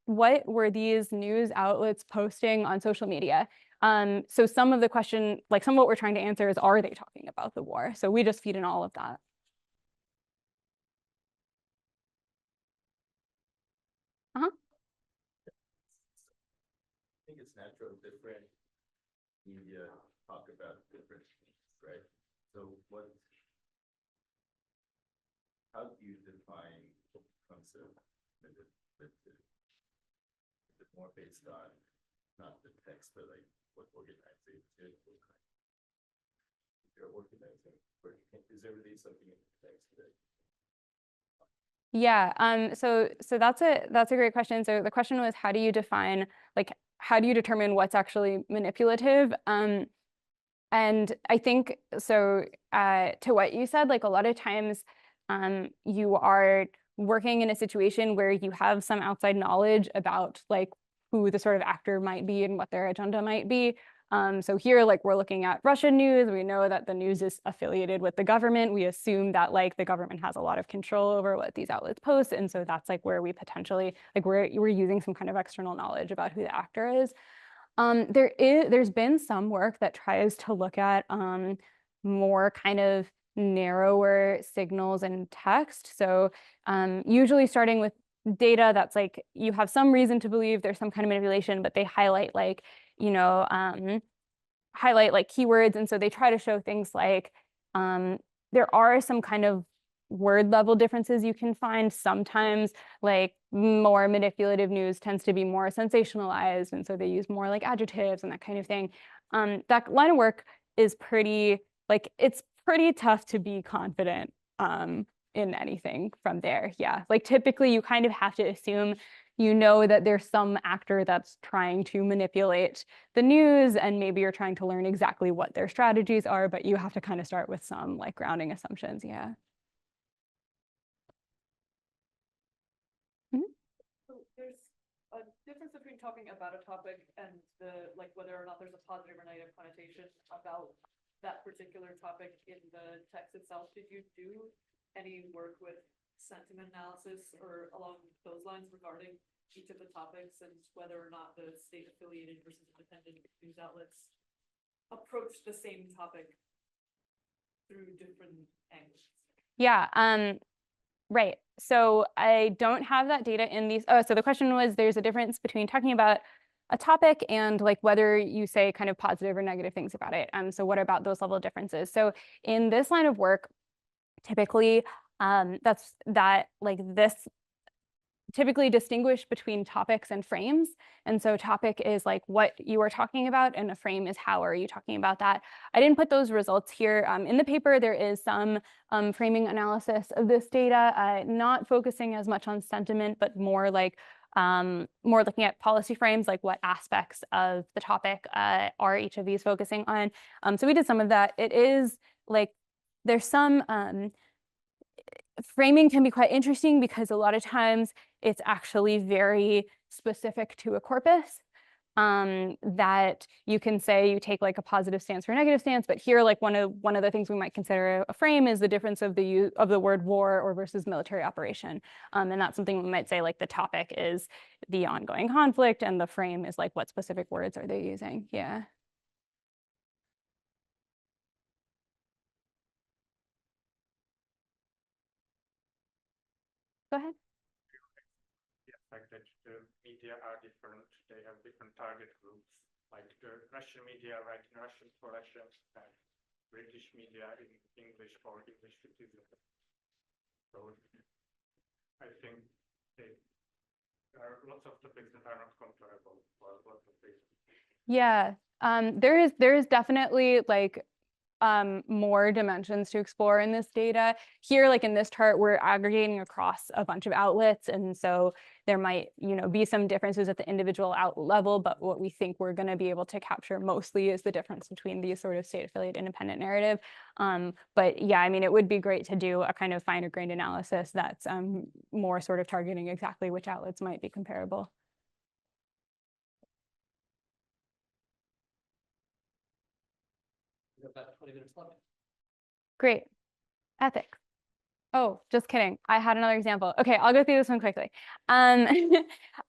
were these news outlets posting on social media? So some of the question, like some of what we're trying to answer is, are they talking about the war? So we just feed in all of that. I think it's natural, different media talk about different things, right? So how do you define what concept? Is it more based on not the text, but like what organization, you're organizing? Is there really something in the text that? Yeah, so that's a great question. So the question was, how do you define, like, how do you determine what's actually manipulative? And I think so, to what you said, like a lot of times you are working in a situation where you have some outside knowledge about like who the sort of actor might be and what their agenda might be. So here, like we're looking at Russian news. We know that the news is affiliated with the government. We assume that like the government has a lot of control over what these outlets post. And so that's like where we potentially, like we're using some kind of external knowledge about who the actor is. There's been some work that tries to look at more kind of narrower signals in text. So usually starting with data that's like you have some reason to believe there's some kind of manipulation, but they highlight like, highlight like keywords. And so they try to show things like there are some kind of word level differences you can find. Sometimes like more manipulative news tends to be more sensationalized, and so they use more like adjectives and that kind of thing. That line of work is pretty, like it's pretty tough to be confident in anything from there. Yeah, like typically you kind of have to assume that there's some actor that's trying to manipulate the news, and maybe you're trying to learn exactly what their strategies are, but you have to kind of start with some like grounding assumptions. Yeah. So there's a difference between talking about a topic and like whether or not there's a positive or negative connotation about that particular topic in the text itself. Did you do any work with sentiment analysis or along those lines regarding each of the topics and whether or not the state affiliated versus independent news outlets approach the same topic through different angles? Yeah, right. So I don't have that data in these. Oh, so the question was, there's a difference between talking about a topic and like whether you say kind of positive or negative things about it. So what about those level of differences? So in this line of work, typically this typically distinguish between topics and frames. And so topic is like what you are talking about, and a frame is how are you talking about that. I didn't put those results here. In the paper, there is some framing analysis of this data, not focusing as much on sentiment, but more like more looking at policy frames, like what aspects of the topic are each of these focusing on. So we did some of that. It is like there's some framing can be quite interesting because a lot of times it's actually very specific to a corpus that you can say you take like a positive stance or a negative stance. But here, like one of the things we might consider a frame is the difference of the word war or versus military operation. And that's something we might say like the topic is the ongoing conflict and the frame is like what specific words are they using. Yeah. Go ahead. The fact that the media are different, they have different target groups. like the Russian media write in Russian for Russians and British media in English for English citizens. So I think there are lots of topics that are not comparable for lots of things. Yeah, there is definitely like more dimensions to explore in this data. Here, like in this chart, we're aggregating across a bunch of outlets, and so there might, be some differences at the individual outlet level, but what we think we're going to be able to capture mostly is the difference between these sort of state-affiliated independent narrative. But yeah, I mean, it would be great to do a kind of finer grained analysis that's more sort of targeting exactly which outlets might be comparable. We have about 20 minutes left. Great. Ethics. Oh, just kidding. I had another example. Okay, I'll go through this one quickly. All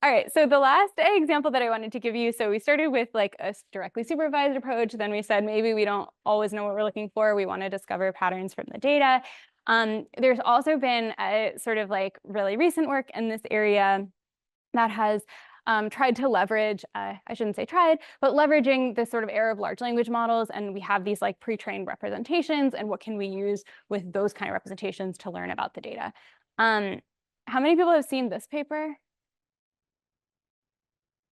right, so the last example that I wanted to give you, so we started with like a directly supervised approach. Then we said maybe we don't always know what we're looking for. We want to discover patterns from the data. There's also been a sort of like really recent work in this area that has tried to leverage, I shouldn't say tried, but leveraging this sort of era of large language models. And we have these like pre-trained representations, and what can we use with those kind of representations to learn about the data. How many people have seen this paper?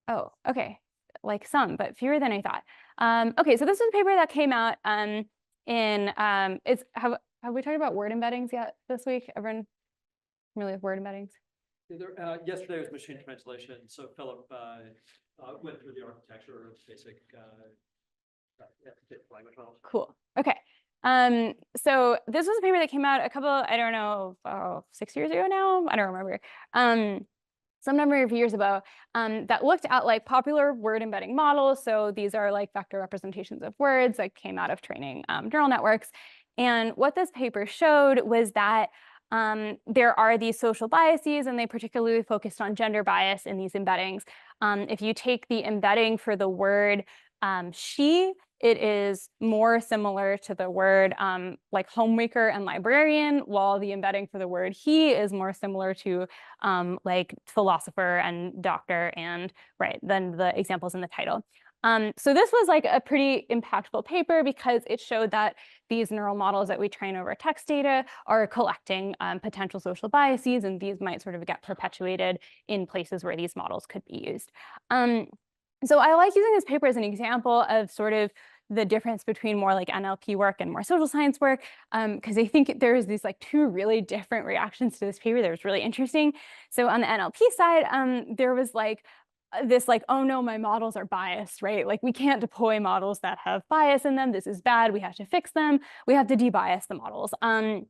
Oh, okay, like some, but fewer than I thought. Okay, so this is a paper that came out have we talked about word embeddings yet this week? Everyone familiar with word embeddings? Yesterday was machine translation, so Philip went through the architecture of basic language models. Cool. Okay. So this was a paper that came out a couple, I don't know, 6 years ago now. I don't remember. Some number of years ago, that looked at like popular word embedding models. So these are like vector representations of words that came out of training neural networks. And what this paper showed was that there are these social biases, and they particularly focused on gender bias in these embeddings. If you take the embedding for the word she, it is more similar to the word like homemaker and librarian, while the embedding for the word he is more similar to like philosopher and doctor and then the examples in the title. So this was like a pretty impactful paper because it showed that these neural models that we train over text data are collecting potential social biases, and these might sort of get perpetuated in places where these models could be used. So I like using this paper as an example of sort of the difference between more like NLP work and more social science work, because I think there's these like two really different reactions to this paper that was really interesting. So on the NLP side, there was like this like, oh no, my models are biased, right? Like we can't deploy models that have bias in them. This is bad. We have to fix them. We have to debias the models. And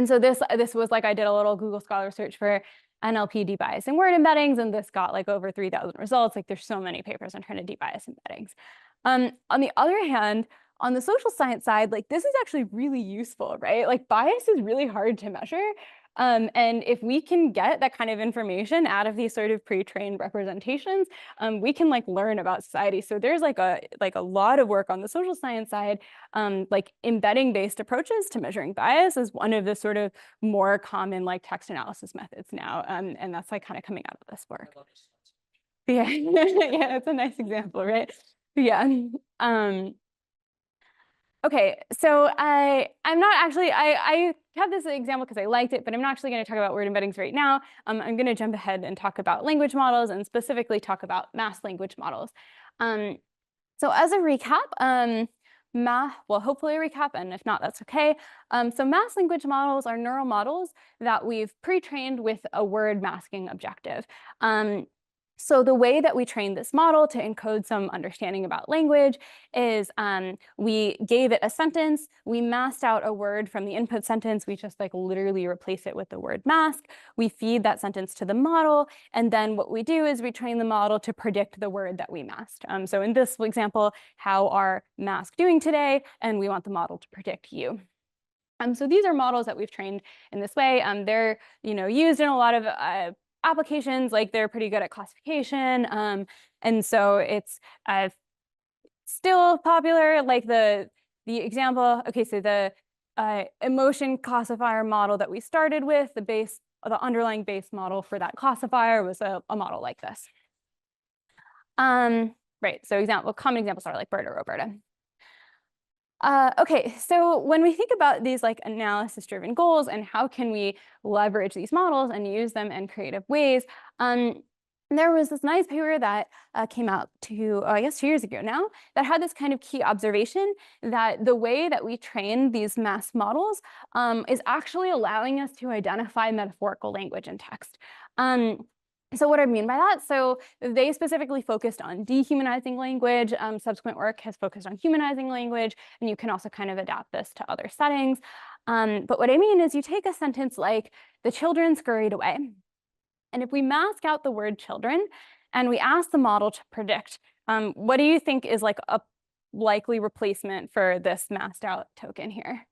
so this was like, I did a little Google Scholar search for NLP debiasing word embeddings, and this got like over 3,000 results. Like there's so many papers on trying to debias embeddings. On the other hand, on the social science side, like this is actually really useful, right? Like bias is really hard to measure. And if we can get that kind of information out of these sort of pre-trained representations, we can like learn about society. So there's like a lot of work on the social science side, like embedding based approaches to measuring bias is one of the sort of more common like text analysis methods now. And that's like kind of coming out of this work. Yeah, yeah, it's a nice example, right? Yeah. Okay, so I'm not actually, I have this example because I liked it, but I'm not actually going to talk about word embeddings right now. I'm going to jump ahead and talk about language models, and specifically talk about mass language models. So as a recap, well, hopefully a recap, and if not, that's okay. So mass language models are neural models that we've pre-trained with a word masking objective. So the way that we trained this model to encode some understanding about language is we gave it a sentence, we masked out a word from the input sentence, we just like literally replace it with the word mask, we feed that sentence to the model, and then what we do is we train the model to predict the word that we masked. So in this example, how are mask doing today? And we want the model to predict you. So these are models that we've trained in this way. They're used in a lot of applications, like they're pretty good at classification, and so it's still popular. Like the example, okay, so the emotion classifier model that we started with, the underlying base model for that classifier was a model like this. right? So common examples are like Berta, Roberta. Okay, so when we think about these like analysis-driven goals and how can we leverage these models and use them in creative ways, there was this nice paper that came out I guess 2 years ago now, that had this kind of key observation that the way that we train these mass models is actually allowing us to identify metaphorical language in text. So what I mean by that, so they specifically focused on dehumanizing language. Subsequent work has focused on humanizing language, and you can also kind of adapt this to other settings. But what I mean is you take a sentence like, the children scurried away. And if we mask out the word children and we ask the model to predict, what do you think is like a likely replacement for this masked out token here?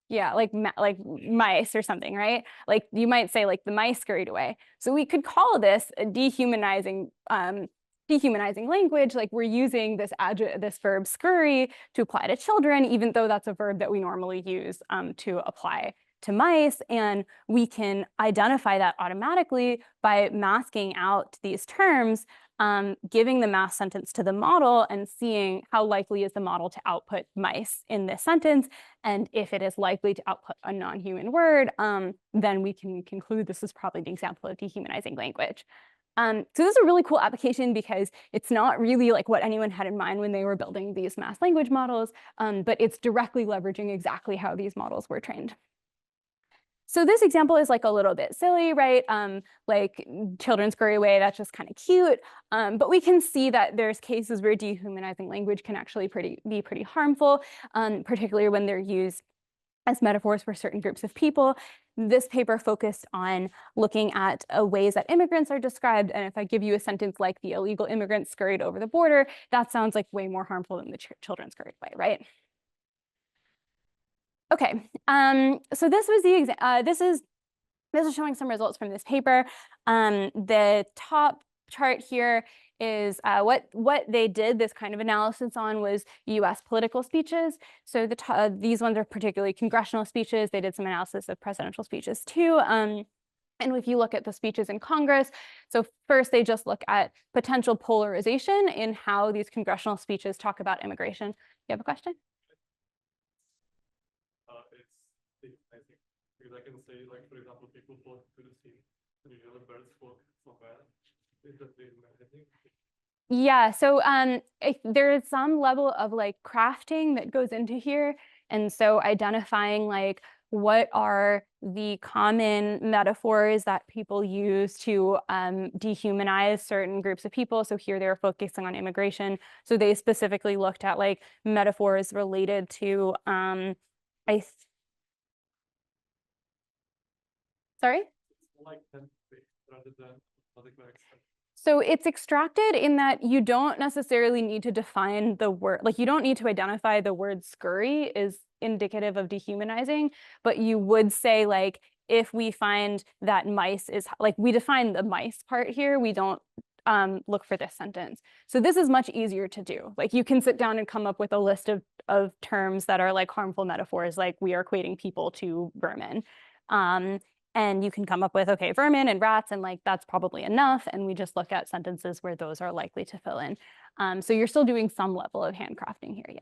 Yeah, like mice or something, right? Like you might say like the mice scurried away. So we could call this a dehumanizing language, like we're using this verb scurry to apply to children, even though that's a verb that we normally use to apply to mice. And we can identify that automatically by masking out these terms, giving the masked sentence to the model and seeing how likely is the model to output mice in this sentence. And if it is likely to output a non-human word, then we can conclude this is probably the example of dehumanizing language. So this is a really cool application because it's not really like what anyone had in mind when they were building these mass language models, but it's directly leveraging exactly how these models were trained. So this example is like a little bit silly, right? Like children scurry away, that's just kind of cute. But we can see that there's cases where dehumanizing language can actually be pretty harmful, particularly when they're used as metaphors for certain groups of people. This paper focused on looking at ways that immigrants are described. And if I give you a sentence like the illegal immigrants scurried over the border, that sounds like way more harmful than the children scurried away, right? Okay, so this was this is showing some results from this paper. The top chart here is what they did this kind of analysis on was US political speeches. So these ones are particularly congressional speeches. They did some analysis of presidential speeches too. And if you look at the speeches in Congress, so first they just look at potential polarization in how these congressional speeches talk about immigration. You have a question? I think, because I can say, like, for example, people flock to the sea, usually birds flock somewhere. Is that the Yeah, so there is some level of like crafting that goes into here. And so identifying like what are the common metaphors that people use to dehumanize certain groups of people. So here they're focusing on immigration. So they specifically looked at like metaphors related to sorry? like rather than So it's extracted in that you don't necessarily need to define the word, like you don't need to identify the word scurry is indicative of dehumanizing, but you would say like, if we find that mice is, like we define the mice part here, we don't look for this sentence. So this is much easier to do. Like you can sit down and come up with a list of terms that are like harmful metaphors, like we are equating people to vermin. And you can come up with, okay, vermin and rats, and like that's probably enough. And we just look at sentences where those are likely to fill in. So you're still doing some level of handcrafting here,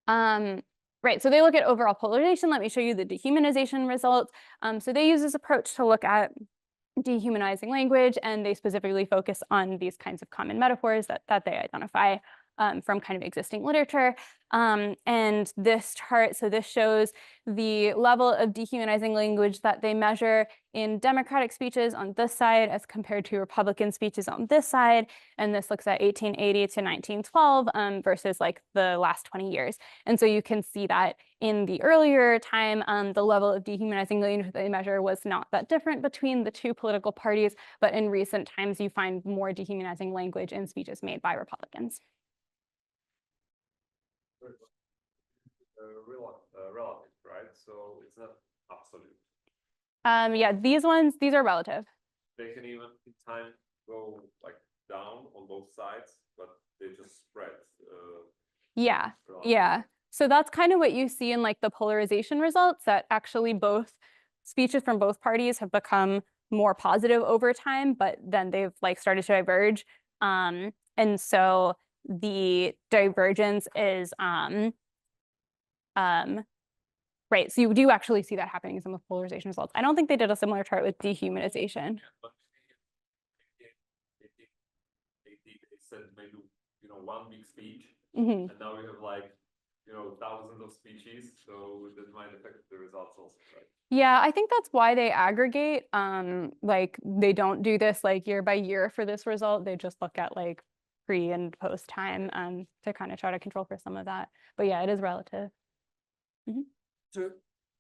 yeah. Right, so they look at overall polarization. Let me show you the dehumanization results. So they use this approach to look at dehumanizing language, and they specifically focus on these kinds of common metaphors that they identify from kind of existing literature. And this chart, so this shows the level of dehumanizing language that they measure in Democratic speeches on this side as compared to Republican speeches on this side. And this looks at 1880 to 1912 versus like the last 20 years. And so you can see that in the earlier time, the level of dehumanizing language they measure was not that different between the two political parties, but in recent times you find more dehumanizing language in speeches made by Republicans. Relative, right? So it's not absolute. Yeah, these are relative. They can even in time go like down on both sides, but they just spread. Yeah, yeah. So that's kind of what you see in like the polarization results, that actually both speeches from both parties have become more positive over time, but then they've like started to diverge. And so the divergence is right. So you do actually see that happening in some of the polarization results. I don't think they did a similar chart with dehumanization. They said maybe, one big speech, Mhm. and now we have like, thousands of speeches, so that might affect the results also, right? Yeah, I think that's why they aggregate. Like they don't do this like year by year for this result. They just look at like pre and post time to kind of try to control for some of that. But yeah, it is relative. So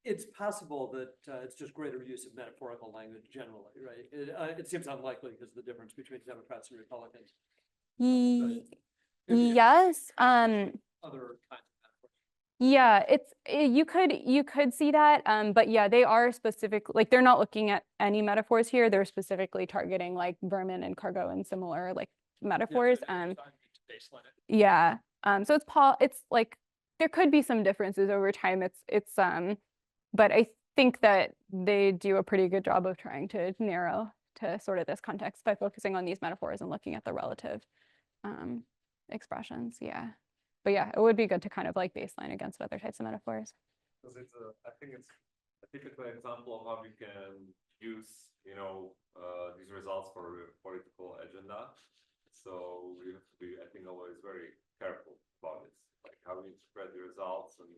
it's possible that it's just greater use of metaphorical language generally, right? It seems unlikely because of the difference between Democrats and Republicans. Yes. Other kinds of metaphors. Yeah, you could see that. But yeah, they are specific, like they're not looking at any metaphors here. They're specifically targeting like vermin and cargo and similar like metaphors. Yeah. So it's like there could be some differences over time. But I think that they do a pretty good job of trying to narrow to sort of this context by focusing on these metaphors and looking at the relative expressions. Yeah. But yeah, it would be good to kind of like baseline against other types of metaphors. Because I think it's a typical example of how we can use, these results for a political agenda. So we have to be, I think, always very careful about it, like how we interpret the results. And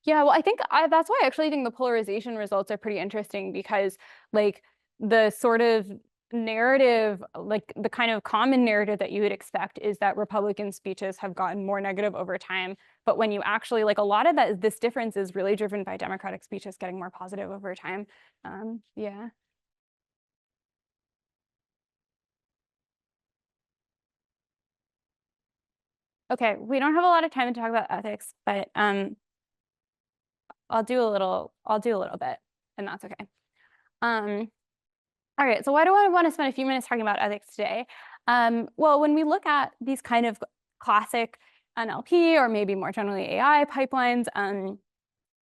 yeah, well, I think that's why I actually think the polarization results are pretty interesting, because like the sort of narrative, like the kind of common narrative that you would expect is that Republican speeches have gotten more negative over time. But when you actually like a lot of this difference is really driven by Democratic speeches getting more positive over time. Yeah. Okay, we don't have a lot of time to talk about ethics, but I'll do a little bit, and that's okay. All right, so why do I want to spend a few minutes talking about ethics today? Well, when we look at these kind of classic NLP or maybe more generally AI pipelines,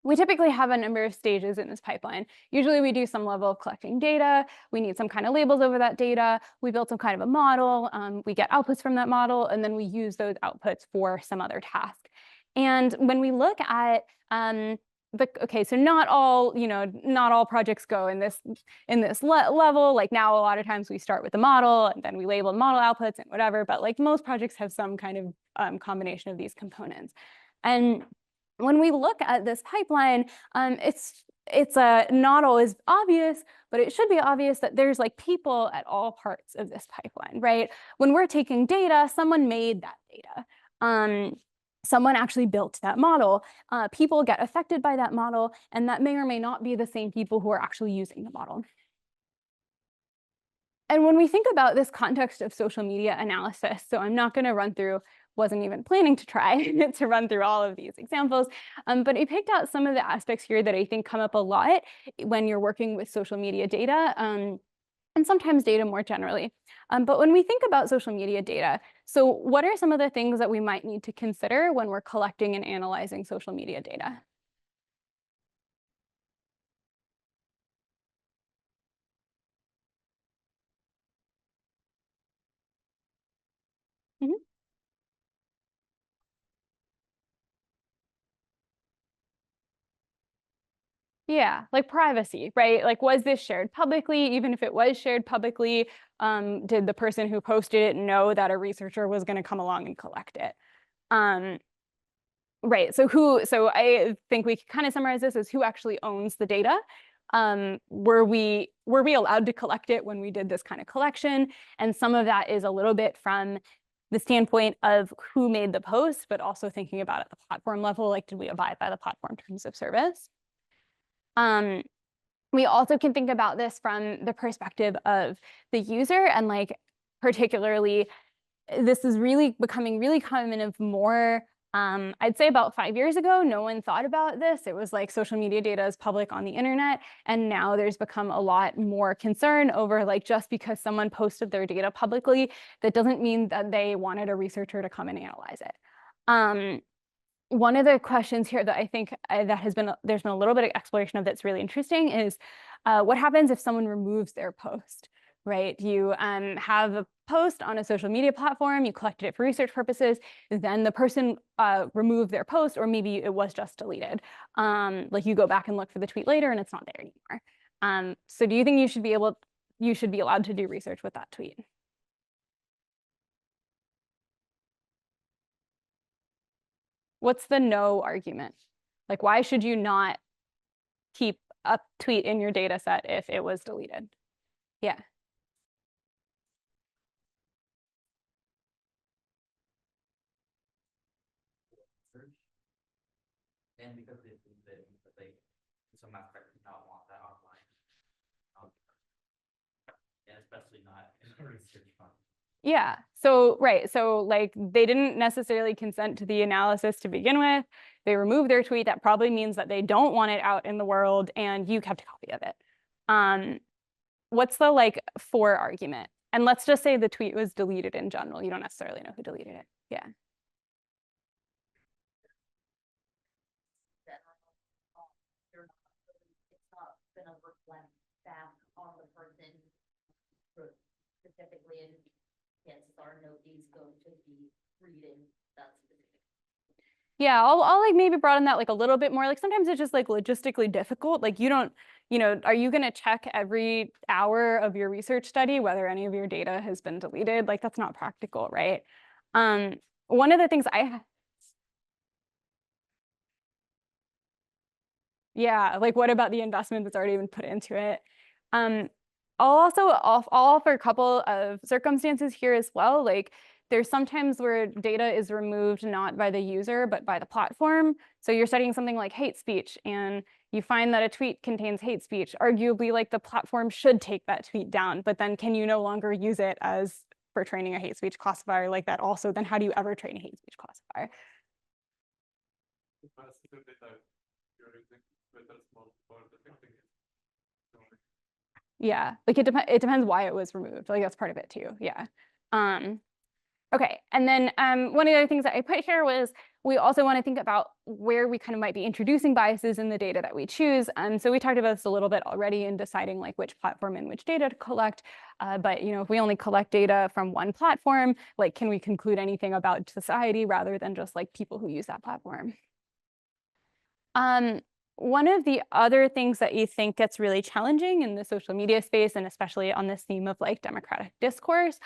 we typically have a number of stages in this pipeline. Usually we do some level of collecting data, we need some kind of labels over that data, we build some kind of a model, we get outputs from that model, and then we use those outputs for some other task. And when we look at so not all projects go in this level. Like now, a lot of times we start with the model and then we label model outputs and whatever. But like most projects have some kind of combination of these components. And when we look at this pipeline, it's not always obvious, but it should be obvious that there's like people at all parts of this pipeline, right? When we're taking data, someone made that data. Someone actually built that model. People get affected by that model, and that may or may not be the same people who are actually using the model. And when we think about this context of social media analysis, so I'm not going to run through, wasn't even planning to try to run through all of these examples, but I picked out some of the aspects here that I think come up a lot when you're working with social media data. And sometimes data more generally. But when we think about social media data, so what are some of the things that we might need to consider when we're collecting and analyzing social media data? Mm-hmm. Yeah, like privacy, right? Like, was this shared publicly? Even if it was shared publicly, did the person who posted it know that a researcher was going to come along and collect it? Right. So I think we can kind of summarize this as who actually owns the data. Were we allowed to collect it when we did this kind of collection? And some of that is a little bit from the standpoint of who made the post, but also thinking about at the platform level, like, did we abide by the platform terms of service? We also can think about this from the perspective of the user, and like particularly, this is really becoming really common of more. I'd say about 5 years ago, no one thought about this. It was like social media data is public on the internet. And now there's become a lot more concern over like just because someone posted their data publicly, that doesn't mean that they wanted a researcher to come and analyze it. one of the questions here that I think there's been a little bit of exploration of that's really interesting is what happens if someone removes their post, right? You have a post on a social media platform, you collected it for research purposes, then the person removed their post, or maybe it was just deleted. Like you go back and look for the tweet later and it's not there anymore. So do you think you should be allowed to do research with that tweet? What's the no argument? Like, why should you not keep a tweet in your data set if it was deleted? Yeah. And because some aspect do not want that online. And especially not in a research fund. Yeah, so right, so like they didn't necessarily consent to the analysis to begin with. They removed their tweet. That probably means that they don't want it out in the world, and you kept a copy of it. What's the like for argument? And let's just say the tweet was deleted in general. You don't necessarily know who deleted it. Yeah. It's not gonna reflect back on the person specifically, and chances are nobody's going to be reading that specific. Yeah, I'll like maybe broaden that like a little bit more. Like sometimes it's just like logistically difficult. Like you don't, are you gonna check every hour of your research study whether any of your data has been deleted? Like that's not practical, right? One of the things yeah, like what about the investment that's already been put into it? I'll offer a couple of circumstances here as well. Like there's sometimes where data is removed not by the user, but by the platform. So you're studying something like hate speech and you find that a tweet contains hate speech. Arguably, like the platform should take that tweet down, but then can you no longer use it as for training a hate speech classifier like that also? Then how do you ever train a hate speech classifier? Yeah, like it depends why it was removed. Like that's part of it too. Yeah. Okay, and then one of the other things that I put here was we also want to think about where we kind of might be introducing biases in the data that we choose. So we talked about this a little bit already in deciding like which platform and which data to collect. But if we only collect data from one platform, like can we conclude anything about society rather than just like people who use that platform? One of the other things that you think gets really challenging in the social media space, and especially on this theme of like democratic discourse,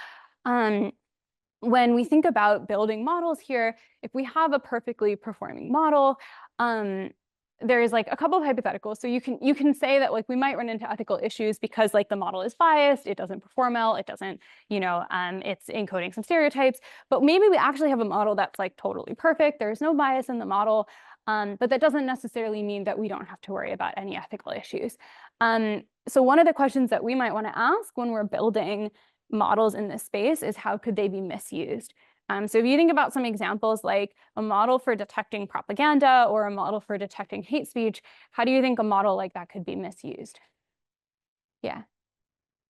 when we think about building models here, if we have a perfectly performing model, there's like a couple of hypotheticals. So you can say that like we might run into ethical issues because like the model is biased, it doesn't perform well, it doesn't, it's encoding some stereotypes. But maybe we actually have a model that's like totally perfect. There's no bias in the model. But that doesn't necessarily mean that we don't have to worry about any ethical issues. So one of the questions that we might want to ask when we're building models in this space is how could they be misused? So if you think about some examples like a model for detecting propaganda or a model for detecting hate speech, how do you think a model like that could be misused? Yeah.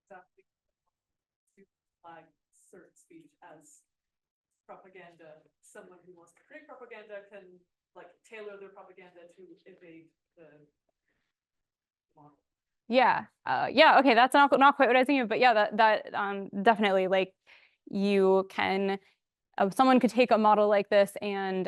To flag certain speech as propaganda, someone who wants to create propaganda can like tailor their propaganda to evade the model. Yeah, yeah, okay, that's not quite what I was thinking of, but yeah, that definitely like you can, someone could take a model like this and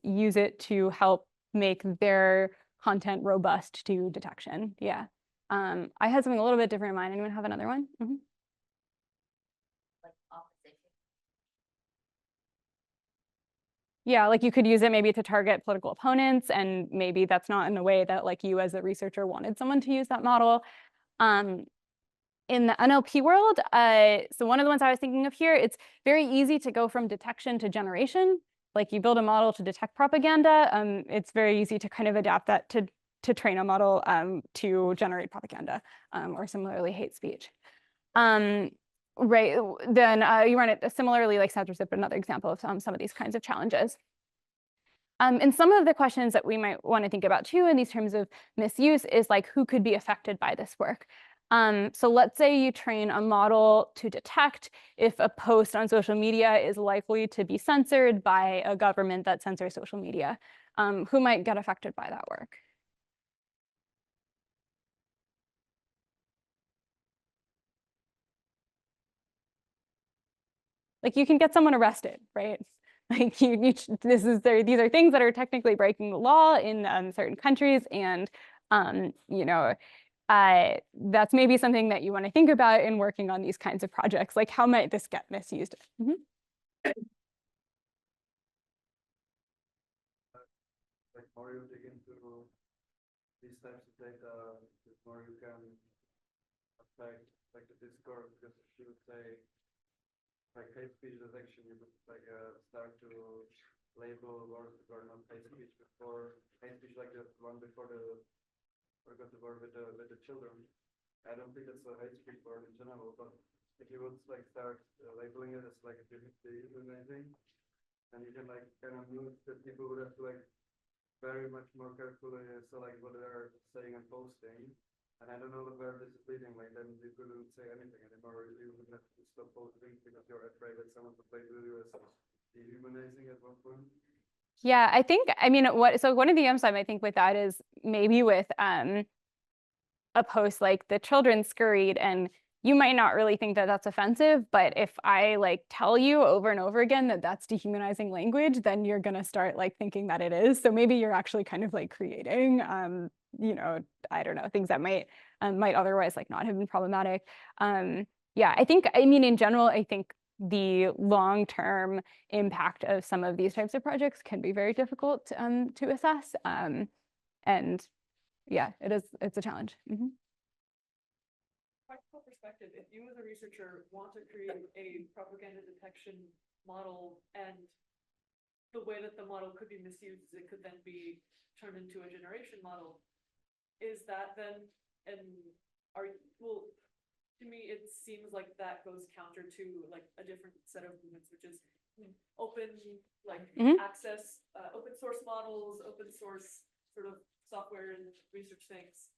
use it to help make their content robust to detection. Yeah, I had something a little bit different in mind. Anyone have another one? Mm-hmm. Yeah, like you could use it maybe to target political opponents, and maybe that's not in a way that like you as a researcher wanted someone to use that model. In the NLP world, so one of the ones I was thinking of here, it's very easy to go from detection to generation. Like you build a model to detect propaganda, it's very easy to kind of adapt that to train a model to generate propaganda, or similarly hate speech. Right, then you run it similarly like censorship, another example of some of these kinds of challenges. And some of the questions that we might want to think about too in these terms of misuse is like who could be affected by this work. So let's say you train a model to detect if a post on social media is likely to be censored by a government that censors social media. Who might get affected by that work? Like you can get someone arrested, right? Like these are things that are technically breaking the law in certain countries, and you know, that's maybe something that you want to think about in working on these kinds of projects. Like how might this get misused? Like more you dig into these types of data, the more you can affect like the discourse, because if you would say like hate speech detection, you would like start to label words that are not hate speech before hate speech, like the one before the got the word with the children. I don't think it's a hate speech word in general, but if you would like start labeling it as like a dehumanizing, and you can like kind of move that people would have to like very much more carefully select what they're saying and posting. And I don't know where this is leading. Like then you couldn't say anything anymore. You would have to stop posting because you're afraid that someone would play with you as dehumanizing at one point. Yeah, I mean, so one of the upside I think with that is maybe with a post like the children scurried, and you might not really think that that's offensive, but if I like tell you over and over again that that's dehumanizing language, then you're gonna start like thinking that it is. So maybe you're actually kind of like creating, you know, I don't know, things that might otherwise like not have been problematic. Yeah, I mean, in general, I think the long-term impact of some of these types of projects can be very difficult to assess. And yeah, it's a challenge. Practical perspective, if you as a researcher want to create a propaganda detection model, and the way that the model could be misused is it could then be turned into a generation model, is that then, and well, to me, it seems like that goes counter to like a different set of movements, which is open, like access, open source models, open source sort of software and research things.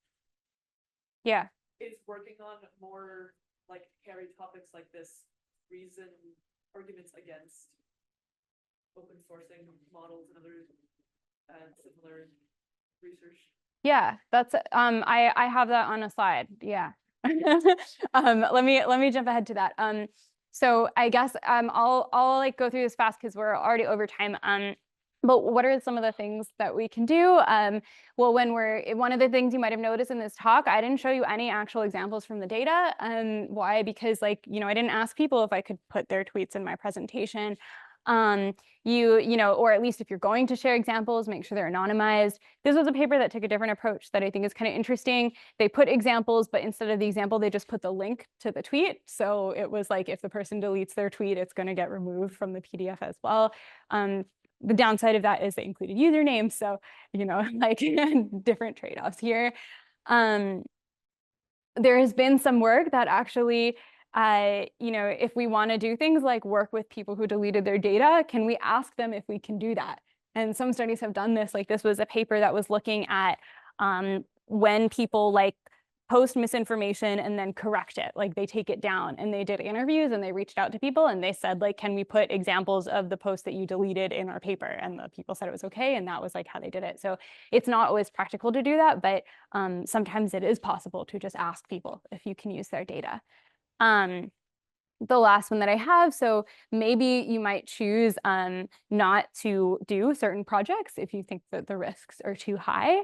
Yeah. Is working on more like hairy topics like this reason arguments against open sourcing models and other similar research. Yeah, that's I have that on a slide. Yeah. Let me jump ahead to that. So I guess I'll like go through this fast because we're already over time. But what are some of the things that we can do? Well, one of the things you might have noticed in this talk, I didn't show you any actual examples from the data. Why? Because like, you know, I didn't ask people if I could put their tweets in my presentation. You know, or at least if you're going to share examples, make sure they're anonymized. This was a paper that took a different approach that I think is kind of interesting. They put examples, but instead of the example, they just put the link to the tweet. So it was like, if the person deletes their tweet, it's going to get removed from the PDF as well. The downside of that is they included usernames. So, you know, like different trade-offs here. There has been some work that actually, you know, if we want to do things like work with people who deleted their data, can we ask them if we can do that? And some studies have done this. Like this was a paper that was looking at when people like post misinformation and then correct it, like they take it down, and they did interviews and they reached out to people and they said like, can we put examples of the post that you deleted in our paper? And the people said it was okay, and that was like how they did it. So it's not always practical to do that, but sometimes it is possible to just ask people if you can use their data. The last one that I have, so maybe you might choose not to do certain projects if you think that the risks are too high.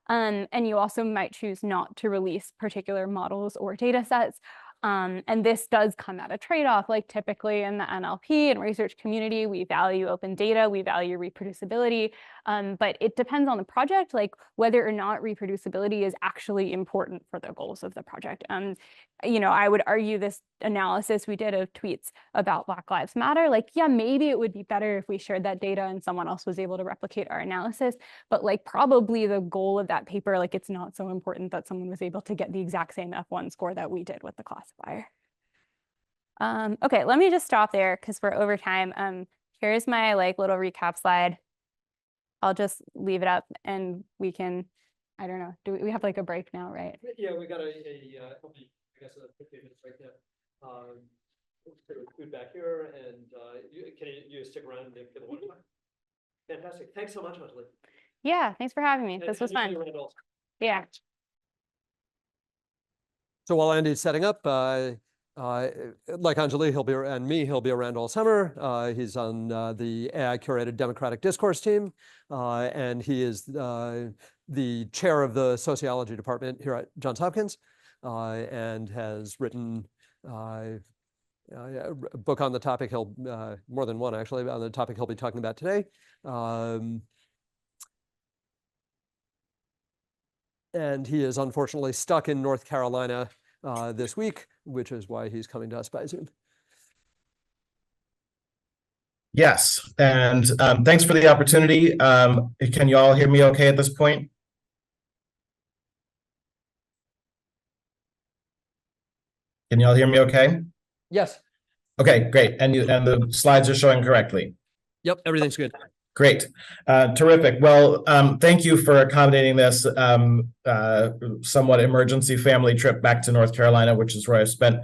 And you also might choose not to release particular models or data sets. And this does come at a trade-off. Like typically in the NLP and research community, we value open data, we value reproducibility, but it depends on the project, like whether or not reproducibility is actually important for the goals of the project. You know, I would argue this analysis we did of tweets about Black Lives Matter, like, yeah, maybe it would be better if we shared that data and someone else was able to replicate our analysis, but like probably the goal of that paper, like it's not so important that someone was able to get the exact same F1 score that we did with the classifier. Okay, let me just stop there because we're over time. Here's my like little recap slide. I'll just leave it up and we can, I don't know, do we have like a break now, right? Yeah, we got guess, 15 minutes right now. Food back here, and can you stick around and for the one time? Fantastic. Thanks so much, Anjali. Yeah, thanks for having me. And This was you fun. too, Randall. Yeah. So while Andy's setting up, like Anjali, he'll be around all summer. He's on the AI curated democratic discourse team, and he is the chair of the sociology department here at Johns Hopkins, and has written a book on the topic. More than one actually on the topic he'll be talking about today. And he is unfortunately stuck in North Carolina this week, which is why he's coming to us by Zoom. Yes, and thanks for the opportunity. Can you all hear me okay at this point? Can you all hear me okay? Yes. Okay, great. And the slides are showing correctly. Yep, everything's good. Great. Terrific. Well, thank you for accommodating this somewhat emergency family trip back to North Carolina, which is where I've spent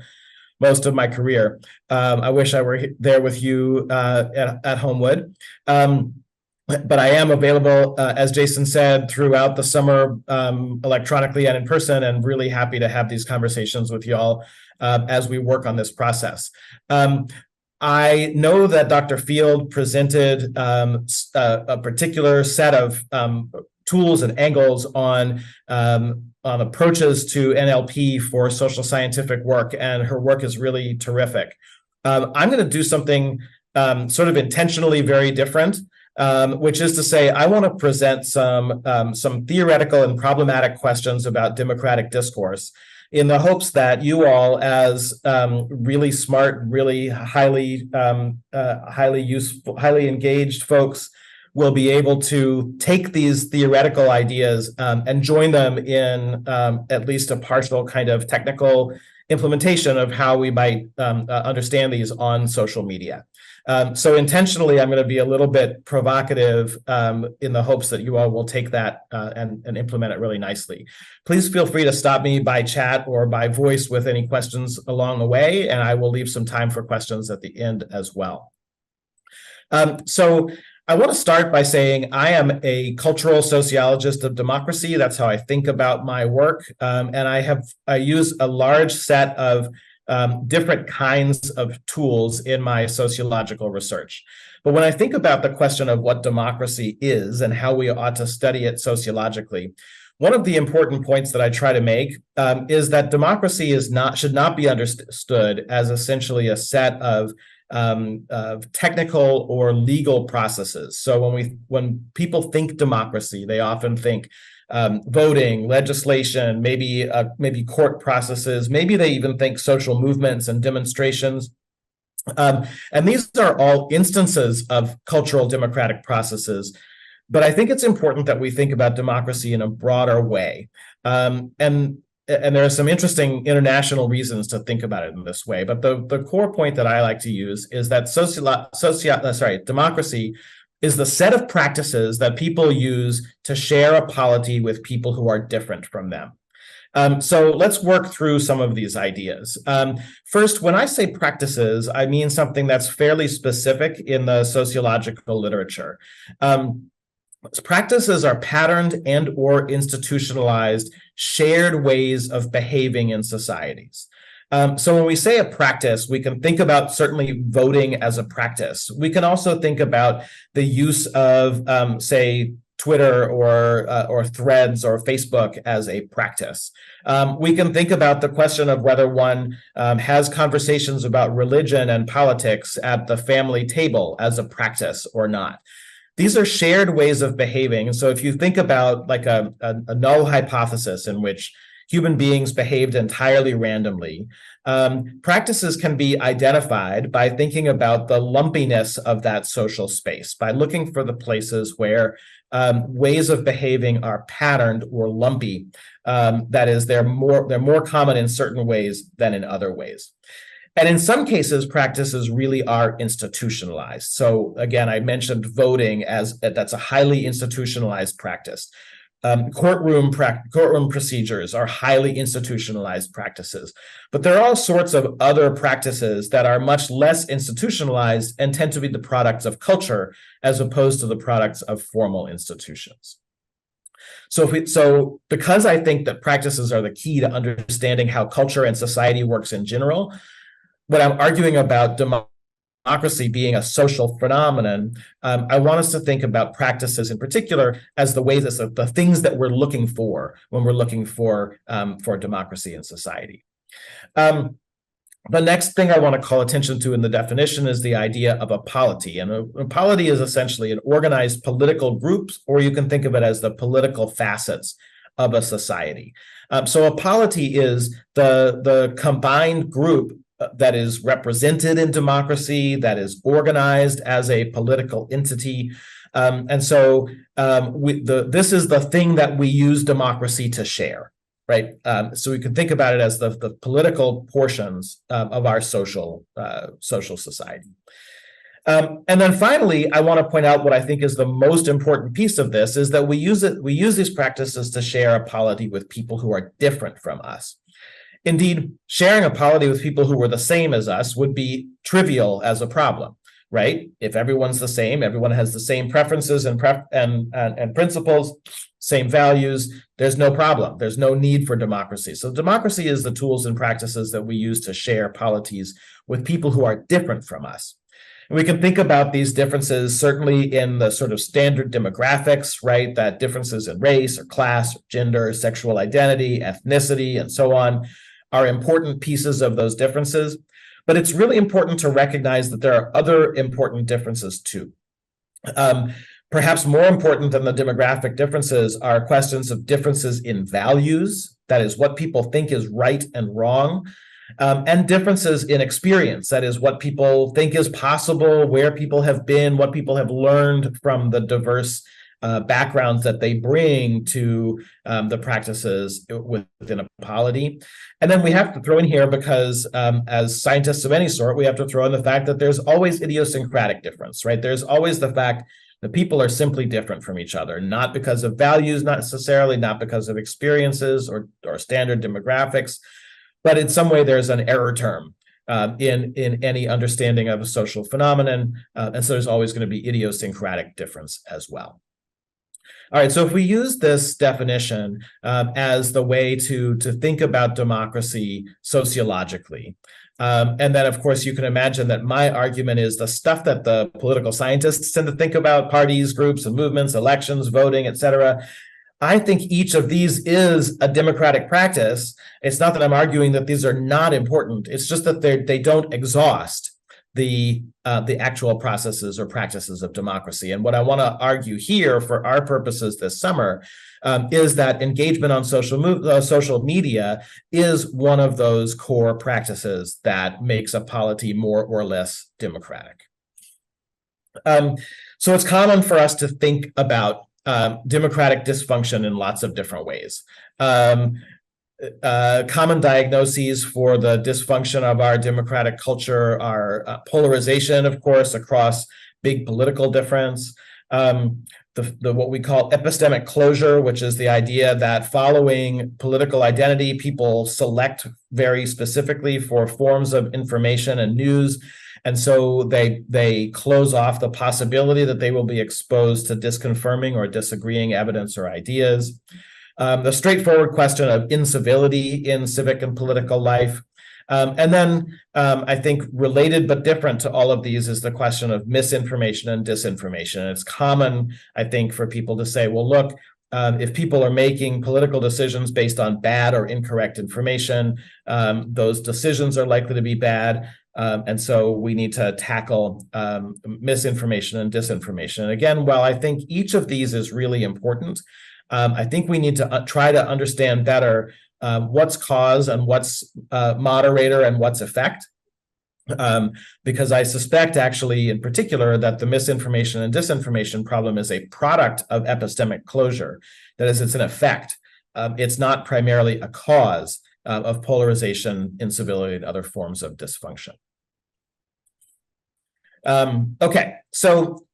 most of my career. I wish I were there with you at Homewood. But I am available, as Jason said, throughout the summer, electronically and in person, and really happy to have these conversations with you all as we work on this process. I know that Dr. Field presented a particular set of tools and angles on approaches to NLP for social scientific work, and her work is really terrific. I'm going to do something sort of intentionally very different, which is to say, I want to present some theoretical and problematic questions about democratic discourse, in the hopes that you all, as really smart, really highly useful, highly engaged folks, will be able to take these theoretical ideas and join them in at least a partial kind of technical implementation of how we might understand these on social media. So intentionally, I'm going to be a little bit provocative in the hopes that you all will take that and implement it really nicely. Please feel free to stop me by chat or by voice with any questions along the way, and I will leave some time for questions at the end as well. So I want to start by saying I am a cultural sociologist of democracy. That's how I think about my work. And I use a large set of different kinds of tools in my sociological research. But when I think about the question of what democracy is and how we ought to study it sociologically, one of the important points that I try to make is that democracy should not be understood as essentially a set of technical or legal processes. So when people think democracy, they often think voting, legislation, maybe court processes, maybe they even think social movements and demonstrations. And these are all instances of cultural democratic processes. But I think it's important that we think about democracy in a broader way. And there are some interesting international reasons to think about it in this way. But the core point that I like to use is that democracy is the set of practices that people use to share a polity with people who are different from them. So let's work through some of these ideas. First, when I say practices, I mean something that's fairly specific in the sociological literature. Practices are patterned and or institutionalized shared ways of behaving in societies. So when we say a practice, we can think about certainly voting as a practice. We can also think about the use of, say, Twitter or Threads or Facebook as a practice. We can think about the question of whether one has conversations about religion and politics at the family table as a practice or not. These are shared ways of behaving. And so if you think about like a null hypothesis in which human beings behaved entirely randomly, practices can be identified by thinking about the lumpiness of that social space, by looking for the places where ways of behaving are patterned or lumpy. That is, they're more common in certain ways than in other ways. And in some cases, practices really are institutionalized. So again, I mentioned voting as that's a highly institutionalized practice. courtroom procedures are highly institutionalized practices, but there are all sorts of other practices that are much less institutionalized and tend to be the products of culture as opposed to the products of formal institutions. So because I think that practices are the key to understanding how culture and society works in general, what I'm arguing about democracy being a social phenomenon, I want us to think about practices in particular as the ways, as the things that we're looking for when we're looking for democracy in society. The next thing I want to call attention to in the definition is the idea of a polity. And a polity is essentially an organized political group, or you can think of it as the political facets of a society. So a polity is the combined group that is represented in democracy, that is organized as a political entity. This is the thing that we use democracy to share. Right, so we can think about it as the political portions of our social society. And then finally, I want to point out what I think is the most important piece of this is that we use these practices to share a polity with people who are different from us. Indeed, sharing a polity with people who were the same as us would be trivial as a problem. Right? If everyone's the same, everyone has the same preferences and principles, same values, there's no problem. There's no need for democracy. So democracy is the tools and practices that we use to share polities with people who are different from us. And we can think about these differences certainly in the sort of standard demographics, right? That differences in race or class, or gender, sexual identity, ethnicity, and so on are important pieces of those differences. But it's really important to recognize that there are other important differences too. Perhaps more important than the demographic differences are questions of differences in values, that is what people think is right and wrong, and differences in experience, that is what people think is possible, where people have been, what people have learned from the diverse backgrounds that they bring to the practices within a polity. And then we have to throw in here, because as scientists of any sort, we have to throw in the fact that there's always idiosyncratic difference, right? There's always the fact that people are simply different from each other, not because of values, not necessarily, not because of experiences or standard demographics, but in some way there's an error term in any understanding of a social phenomenon. And so there's always going to be idiosyncratic difference as well. All right, so if we use this definition as the way to think about democracy sociologically, and then, of course, you can imagine that my argument is the stuff that the political scientists tend to think about, parties, groups, and movements, elections, voting, et cetera. I think each of these is a democratic practice. It's not that I'm arguing that these are not important. It's just that they don't exhaust the actual processes or practices of democracy. And what I want to argue here for our purposes this summer is that engagement on social media is one of those core practices that makes a polity more or less democratic. So it's common for us to think about democratic dysfunction in lots of different ways. Common diagnoses for the dysfunction of our democratic culture are polarization, of course, across big political difference, what we call epistemic closure, which is the idea that following political identity, people select very specifically for forms of information and news. And so they close off the possibility that they will be exposed to disconfirming or disagreeing evidence or ideas. The straightforward question of incivility in civic and political life. And then I think related but different to all of these is the question of misinformation and disinformation. It's common, I think, for people to say, well, look, if people are making political decisions based on bad or incorrect information, those decisions are likely to be bad. And so we need to tackle misinformation and disinformation. And again, while I think each of these is really important, I think we need to try to understand better what's cause and what's moderator and what's effect. Because I suspect actually in particular that the misinformation and disinformation problem is a product of epistemic closure. That is, it's an effect. It's not primarily a cause of polarization, incivility, and other forms of dysfunction. Okay, so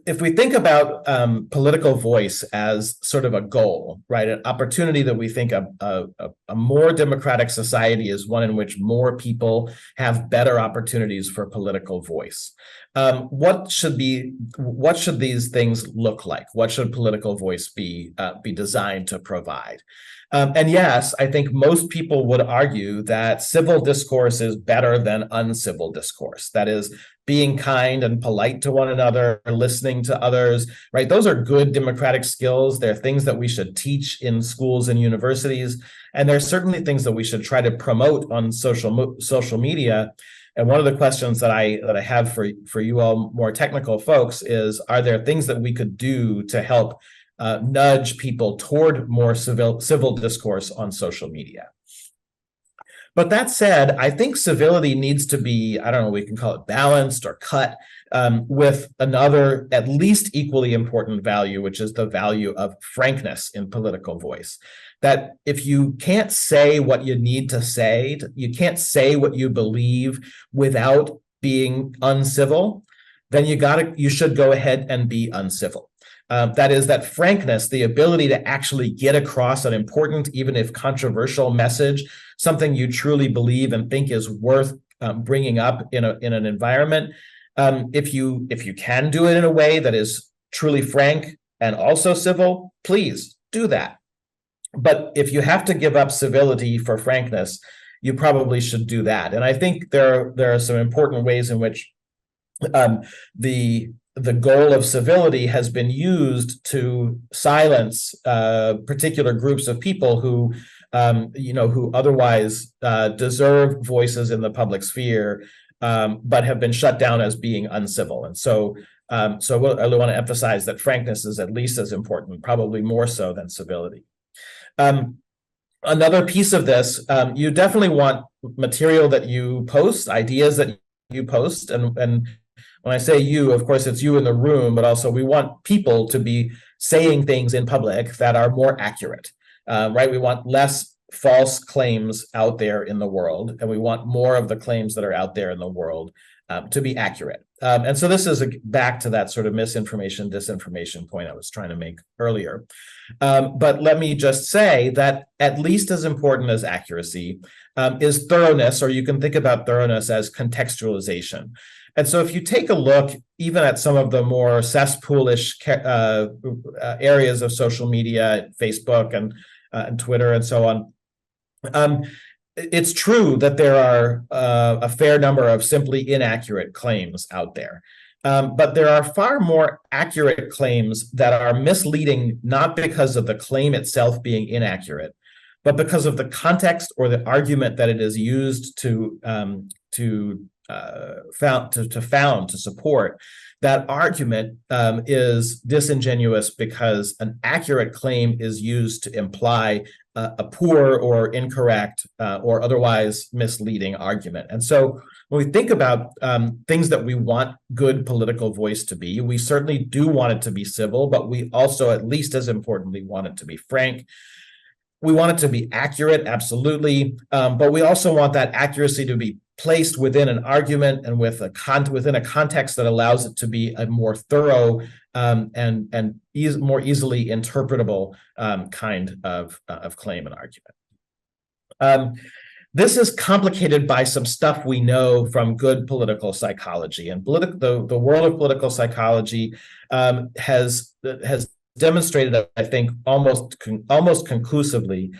if we think about political voice as sort of a goal, right, an opportunity that we think a more democratic society is one in which more people have better opportunities for political voice. What should these things look like? What should political voice be designed to provide? And yes, I think most people would argue that civil discourse is better than uncivil discourse. That is, being kind and polite to one another, listening to others, right? Those are good democratic skills. They're things that we should teach in schools and universities. And they're certainly things that we should try to promote on social media. And one of the questions that I have for you all more technical folks is, are there things that we could do to help nudge people toward more civil discourse on social media? But that said, I think civility needs to be, I don't know, we can call it balanced or cut with another at least equally important value, which is the value of frankness in political voice. That if you can't say what you need to say, you can't say what you believe without being uncivil, then you should go ahead and be uncivil. That is, that frankness, the ability to actually get across an important, even if controversial message, something you truly believe and think is worth bringing up in an environment. If you can do it in a way that is truly frank and also civil, please do that. But if you have to give up civility for frankness, you probably should do that. And I think there are some important ways in which the goal of civility has been used to silence particular groups of people who otherwise deserve voices in the public sphere, but have been shut down as being uncivil. And so I really want to emphasize that frankness is at least as important, probably more so than civility. Another piece of this, you definitely want material that you post, ideas that you post, and when I say you, of course, it's you in the room, but also we want people to be saying things in public that are more accurate, right? We want less false claims out there in the world, and we want more of the claims that are out there in the world to be accurate. And so this is back to that sort of misinformation, disinformation point I was trying to make earlier. But let me just say that at least as important as accuracy is thoroughness, or you can think about thoroughness as contextualization. And so if you take a look even at some of the more cesspoolish areas of social media, Facebook and Twitter and so on, it's true that there are a fair number of simply inaccurate claims out there. But there are far more accurate claims that are misleading, not because of the claim itself being inaccurate, but because of the context or the argument that it is used to support. That argument is disingenuous because an accurate claim is used to imply a poor or incorrect or otherwise misleading argument. And so when we think about things that we want good political voice to be, we certainly do want it to be civil, but we also, at least as importantly, want it to be frank. We want it to be accurate, absolutely, but we also want that accuracy to be placed within an argument and within a context that allows it to be a more thorough and more easily interpretable kind of claim and argument. This is complicated by some stuff we know from good political psychology, and the world of political psychology has demonstrated, I think, almost conclusively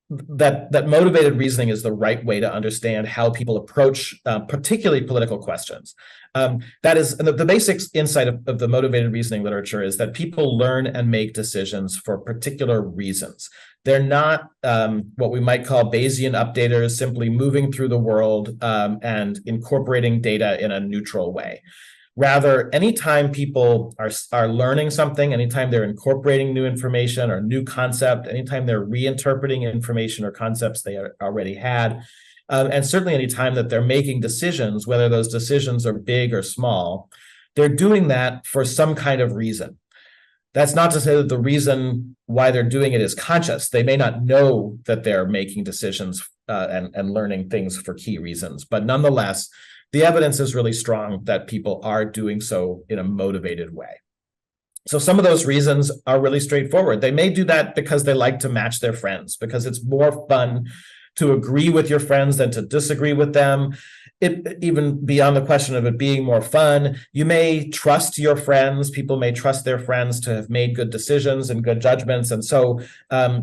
that motivated reasoning is the right way to understand how people approach particularly political questions. That is, the basic insight of the motivated reasoning literature is that people learn and make decisions for particular reasons. They're not what we might call Bayesian updaters, simply moving through the world and incorporating data in a neutral way. Rather, anytime people are learning something, anytime they're incorporating new information or new concept, anytime they're reinterpreting information or concepts they already had, and certainly anytime that they're making decisions, whether those decisions are big or small, they're doing that for some kind of reason. That's not to say that the reason why they're doing it is conscious. They may not know that they're making decisions and learning things for key reasons, but nonetheless, the evidence is really strong that people are doing so in a motivated way. So some of those reasons are really straightforward. They may do that because they like to match their friends, because it's more fun to agree with your friends than to disagree with them. Even beyond the question of it being more fun, you may trust your friends. People may trust their friends to have made good decisions and good judgments. And so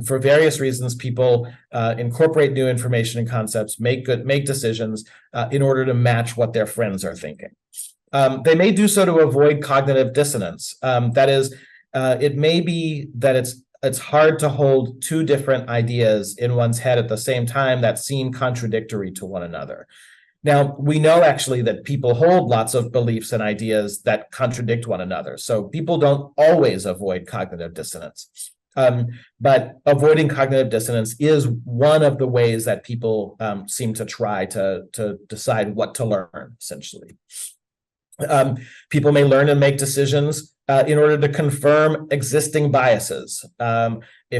for various reasons, people incorporate new information and concepts, make decisions in order to match what their friends are thinking. They may do so to avoid cognitive dissonance. That is, it may be that it's hard to hold two different ideas in one's head at the same time that seem contradictory to one another. Now, we know actually that people hold lots of beliefs and ideas that contradict one another. So people don't always avoid cognitive dissonance. But avoiding cognitive dissonance is one of the ways that people seem to try to decide what to learn, essentially. People may learn and make decisions in order to confirm existing biases.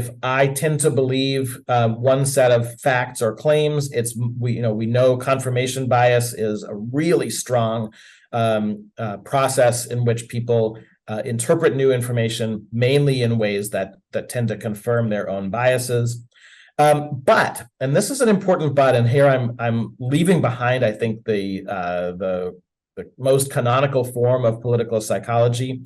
If I tend to believe one set of facts or claims, we know confirmation bias is a really strong process in which people interpret new information mainly in ways that tend to confirm their own biases. But, and this is an important but, and here I'm leaving behind, I think, the most canonical form of political psychology,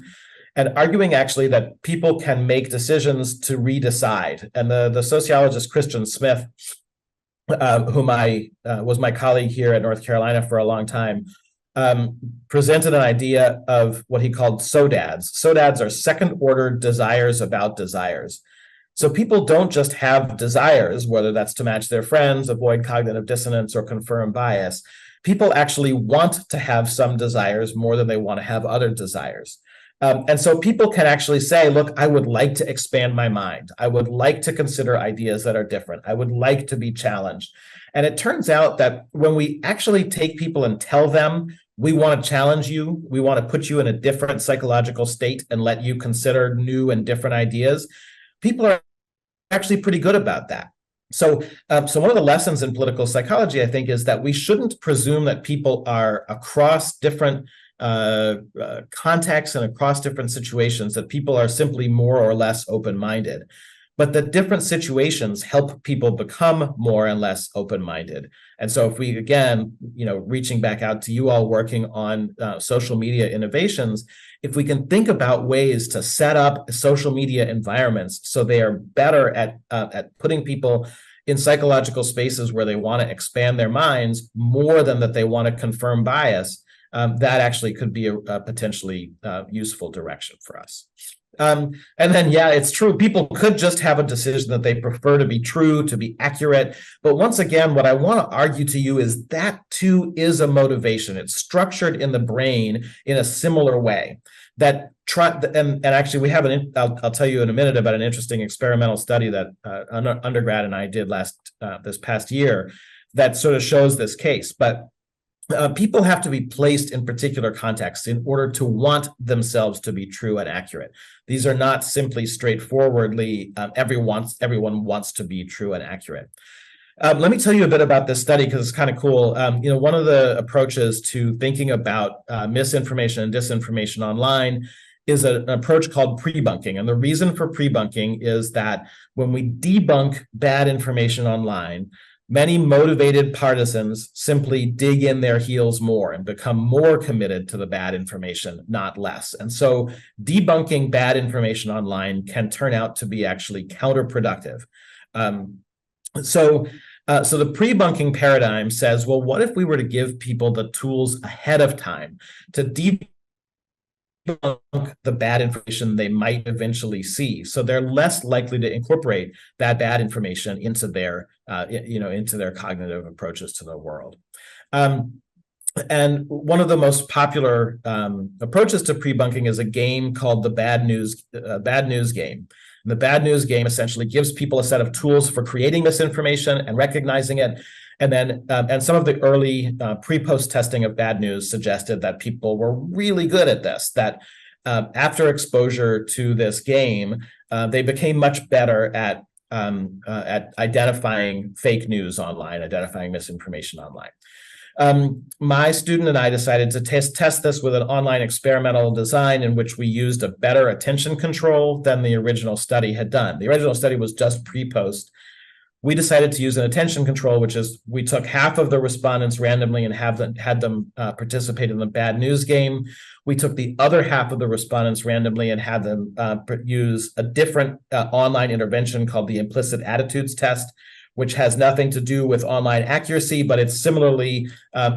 and arguing actually that people can make decisions to redecide. And the sociologist Christian Smith, whom was my colleague here at North Carolina for a long time, presented an idea of what he called SODADs. SODADs are second-order desires about desires. So people don't just have desires, whether that's to match their friends, avoid cognitive dissonance, or confirm bias. People actually want to have some desires more than they want to have other desires. And so people can actually say, look, I would like to expand my mind. I would like to consider ideas that are different. I would like to be challenged. And it turns out that when we actually take people and tell them, we want to challenge you, we want to put you in a different psychological state and let you consider new and different ideas, people are actually pretty good about that. So one of the lessons in political psychology, I think, is that we shouldn't presume that people are across different contexts and across different situations, that people are simply more or less open-minded, but that different situations help people become more and less open-minded. And so if we, again, reaching back out to you all working on social media innovations, if we can think about ways to set up social media environments so they are better at putting people in psychological spaces where they want to expand their minds more than that they want to confirm bias, that actually could be a potentially useful direction for us. And then, yeah, it's true. People could just have a decision that they prefer to be true, to be accurate. But once again, what I want to argue to you is that too is a motivation. It's structured in the brain in a similar way. And actually, we have I'll tell you in a minute about an interesting experimental study that an undergrad and I did this past year that sort of shows this case. But people have to be placed in particular contexts in order to want themselves to be true and accurate. These are not simply straightforwardly everyone wants to be true and accurate. Let me tell you a bit about this study because it's kind of cool. One of the approaches to thinking about misinformation and disinformation online is an approach called pre-bunking. And the reason for pre-bunking is that when we debunk bad information online, many motivated partisans simply dig in their heels more and become more committed to the bad information, not less. And so debunking bad information online can turn out to be actually counterproductive. So the pre-bunking paradigm says, well, what if we were to give people the tools ahead of time to debunk the bad information they might eventually see, so they're less likely to incorporate that bad information into their cognitive approaches to the world. And one of the most popular approaches to pre-bunking is a game called the bad news game. And the bad news game essentially gives people a set of tools for creating misinformation and recognizing it. And then, and some of the early pre-post testing of bad news suggested that people were really good at this, that after exposure to this game, they became much better at identifying fake news online, identifying misinformation online. My student and I decided to test this with an online experimental design in which we used a better attention control than the original study had done. The original study was just pre-post. We decided to use an attention control, which is we took half of the respondents randomly and had them participate in the bad news game. We took the other half of the respondents randomly and had them use a different online intervention called the implicit attitudes test, which has nothing to do with online accuracy, but it's similarly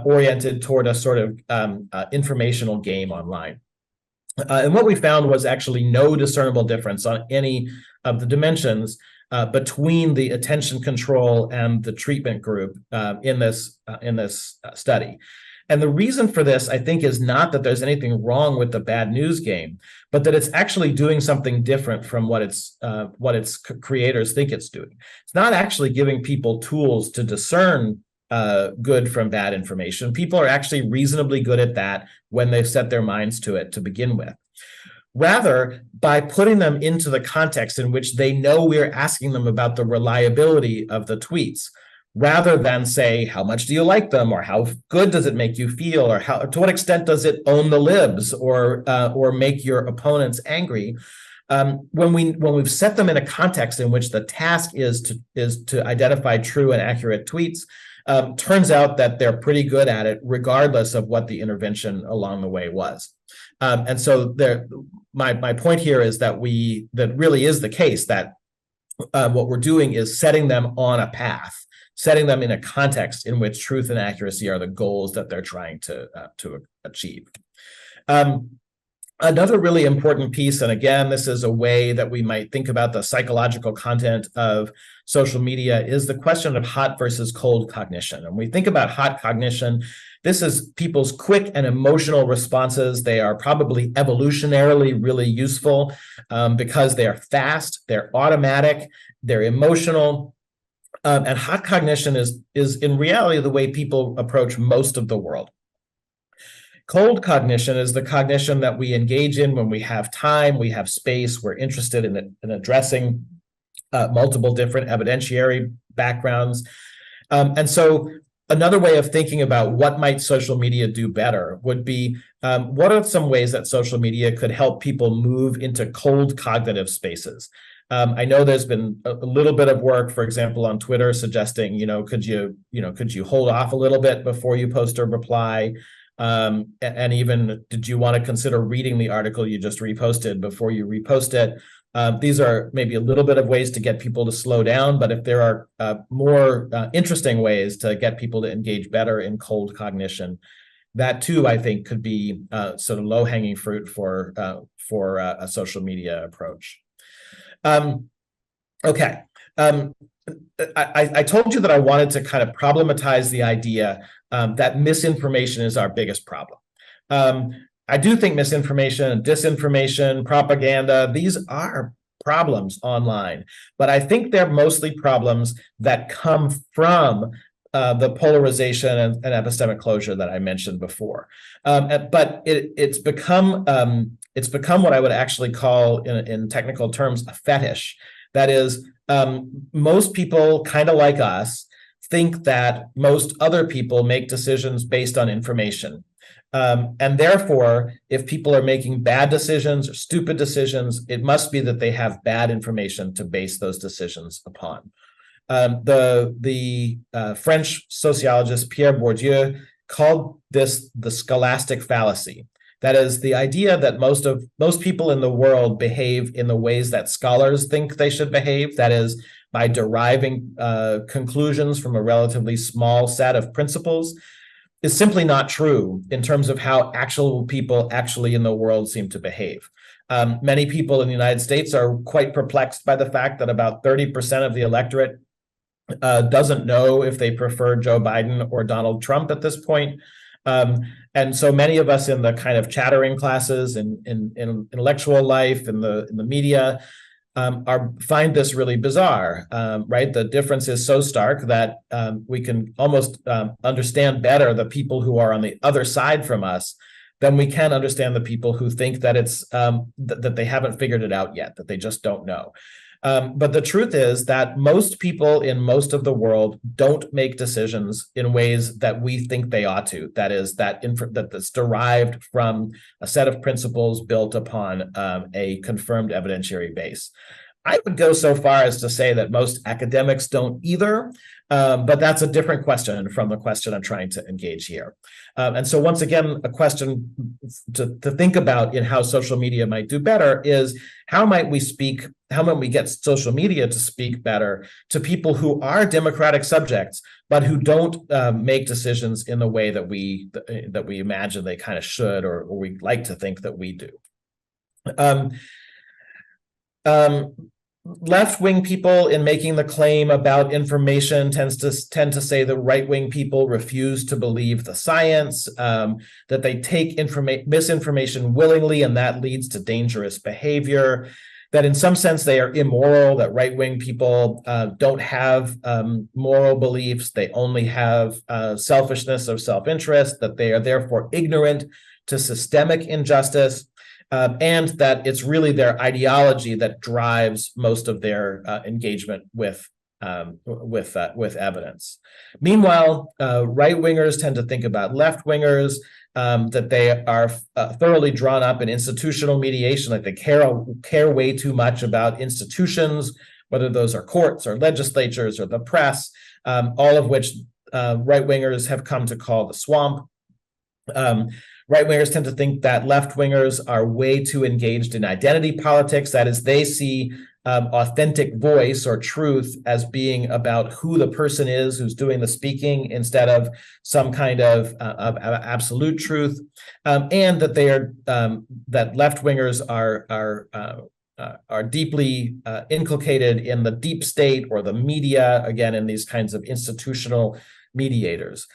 oriented toward a sort of informational game online. And what we found was actually no discernible difference on any of the dimensions between the attention control and the treatment group in this study. And the reason for this, I think, is not that there's anything wrong with the bad news game, but that it's actually doing something different from what its creators think it's doing. It's not actually giving people tools to discern good from bad information. People are actually reasonably good at that when they've set their minds to it to begin with. Rather, by putting them into the context in which they know we're asking them about the reliability of the tweets, rather than say, how much do you like them, or how good does it make you feel, or to what extent does it own the libs, or make your opponents angry. When we've set them in a context in which the task is to identify true and accurate tweets, turns out that they're pretty good at it, regardless of what the intervention along the way was. And so my point here is that that really is the case, that what we're doing is setting them on a path, setting them in a context in which truth and accuracy are the goals that they're trying to achieve. Another really important piece, and again, this is a way that we might think about the psychological content of social media, is the question of hot versus cold cognition. And we think about hot cognition, this is people's quick and emotional responses. They are probably evolutionarily really useful because they are fast, they're automatic, they're emotional. And hot cognition is in reality the way people approach most of the world. Cold cognition is the cognition that we engage in when we have time, we have space, we're interested in addressing multiple different evidentiary backgrounds. And so another way of thinking about what might social media do better would be, what are some ways that social media could help people move into cold cognitive spaces? I know there's been a little bit of work, for example, on Twitter suggesting, could you hold off a little bit before you post or reply? And even, did you want to consider reading the article you just reposted before you repost it? These are maybe a little bit of ways to get people to slow down, but if there are more interesting ways to get people to engage better in cold cognition, that too, I think, could be sort of low-hanging fruit for a social media approach. Okay. I told you that I wanted to kind of problematize the idea that misinformation is our biggest problem. I do think misinformation, disinformation, propaganda, these are problems online, but I think they're mostly problems that come from the polarization and epistemic closure that I mentioned before. But it's become what I would actually call, in technical terms, a fetish. That is, most people, kind of like us, think that most other people make decisions based on information. And therefore, if people are making bad decisions or stupid decisions, it must be that they have bad information to base those decisions upon. The French sociologist Pierre Bourdieu called this the scholastic fallacy. That is, the idea that most people in the world behave in the ways that scholars think they should behave. That is, by deriving conclusions from a relatively small set of principles, is simply not true in terms of how actual people actually in the world seem to behave. Many people in the United States are quite perplexed by the fact that about 30% of the electorate doesn't know if they prefer Joe Biden or Donald Trump at this point. And so many of us in the kind of chattering classes in intellectual life, in the media, find this really bizarre, right? The difference is so stark that we can almost understand better the people who are on the other side from us than we can understand the people who think that it's that they haven't figured it out yet, that they just don't know. But the truth is that most people in most of the world don't make decisions in ways that we think they ought to. That is, that's derived from a set of principles built upon a confirmed evidentiary base. I would go so far as to say that most academics don't either, but that's a different question from the question I'm trying to engage here. And so once again, a question to think about in how social media might do better is how might we get social media to speak better to people who are democratic subjects, but who don't make decisions in the way that we imagine they kind of should, or we like to think that we do. Left-wing people in making the claim about information tend to say that right-wing people refuse to believe the science, that they take misinformation willingly, and that leads to dangerous behavior, that in some sense they are immoral, that right-wing people don't have moral beliefs, they only have selfishness or self-interest, that they are therefore ignorant to systemic injustice, and that it's really their ideology that drives most of their engagement with evidence. Meanwhile, right-wingers tend to think about left-wingers, that they are thoroughly drawn up in institutional mediation, like they care way too much about institutions, whether those are courts or legislatures or the press, all of which right-wingers have come to call the swamp. Right-wingers tend to think that left-wingers are way too engaged in identity politics. That is, they see authentic voice or truth as being about who the person is who's doing the speaking instead of some kind of absolute truth, and that they are that left-wingers are deeply inculcated in the deep state or the media, again, in these kinds of institutional mediators.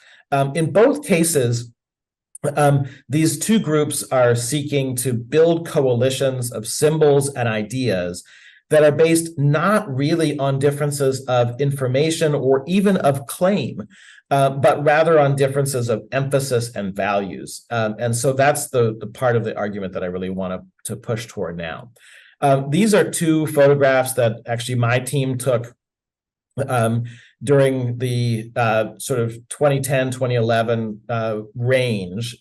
In both cases, these two groups are seeking to build coalitions of symbols and ideas that are based not really on differences of information or even of claim, but rather on differences of emphasis and values. And so that's the part of the argument that I really want to push toward now. These are two photographs that actually my team took during the sort of 2010, 2011 range.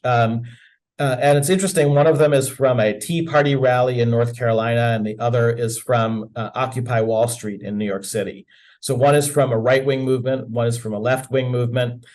And it's interesting, one of them is from a Tea Party rally in North Carolina, and the other is from Occupy Wall Street in New York City. So one is from a right-wing movement, one is from a left-wing movement.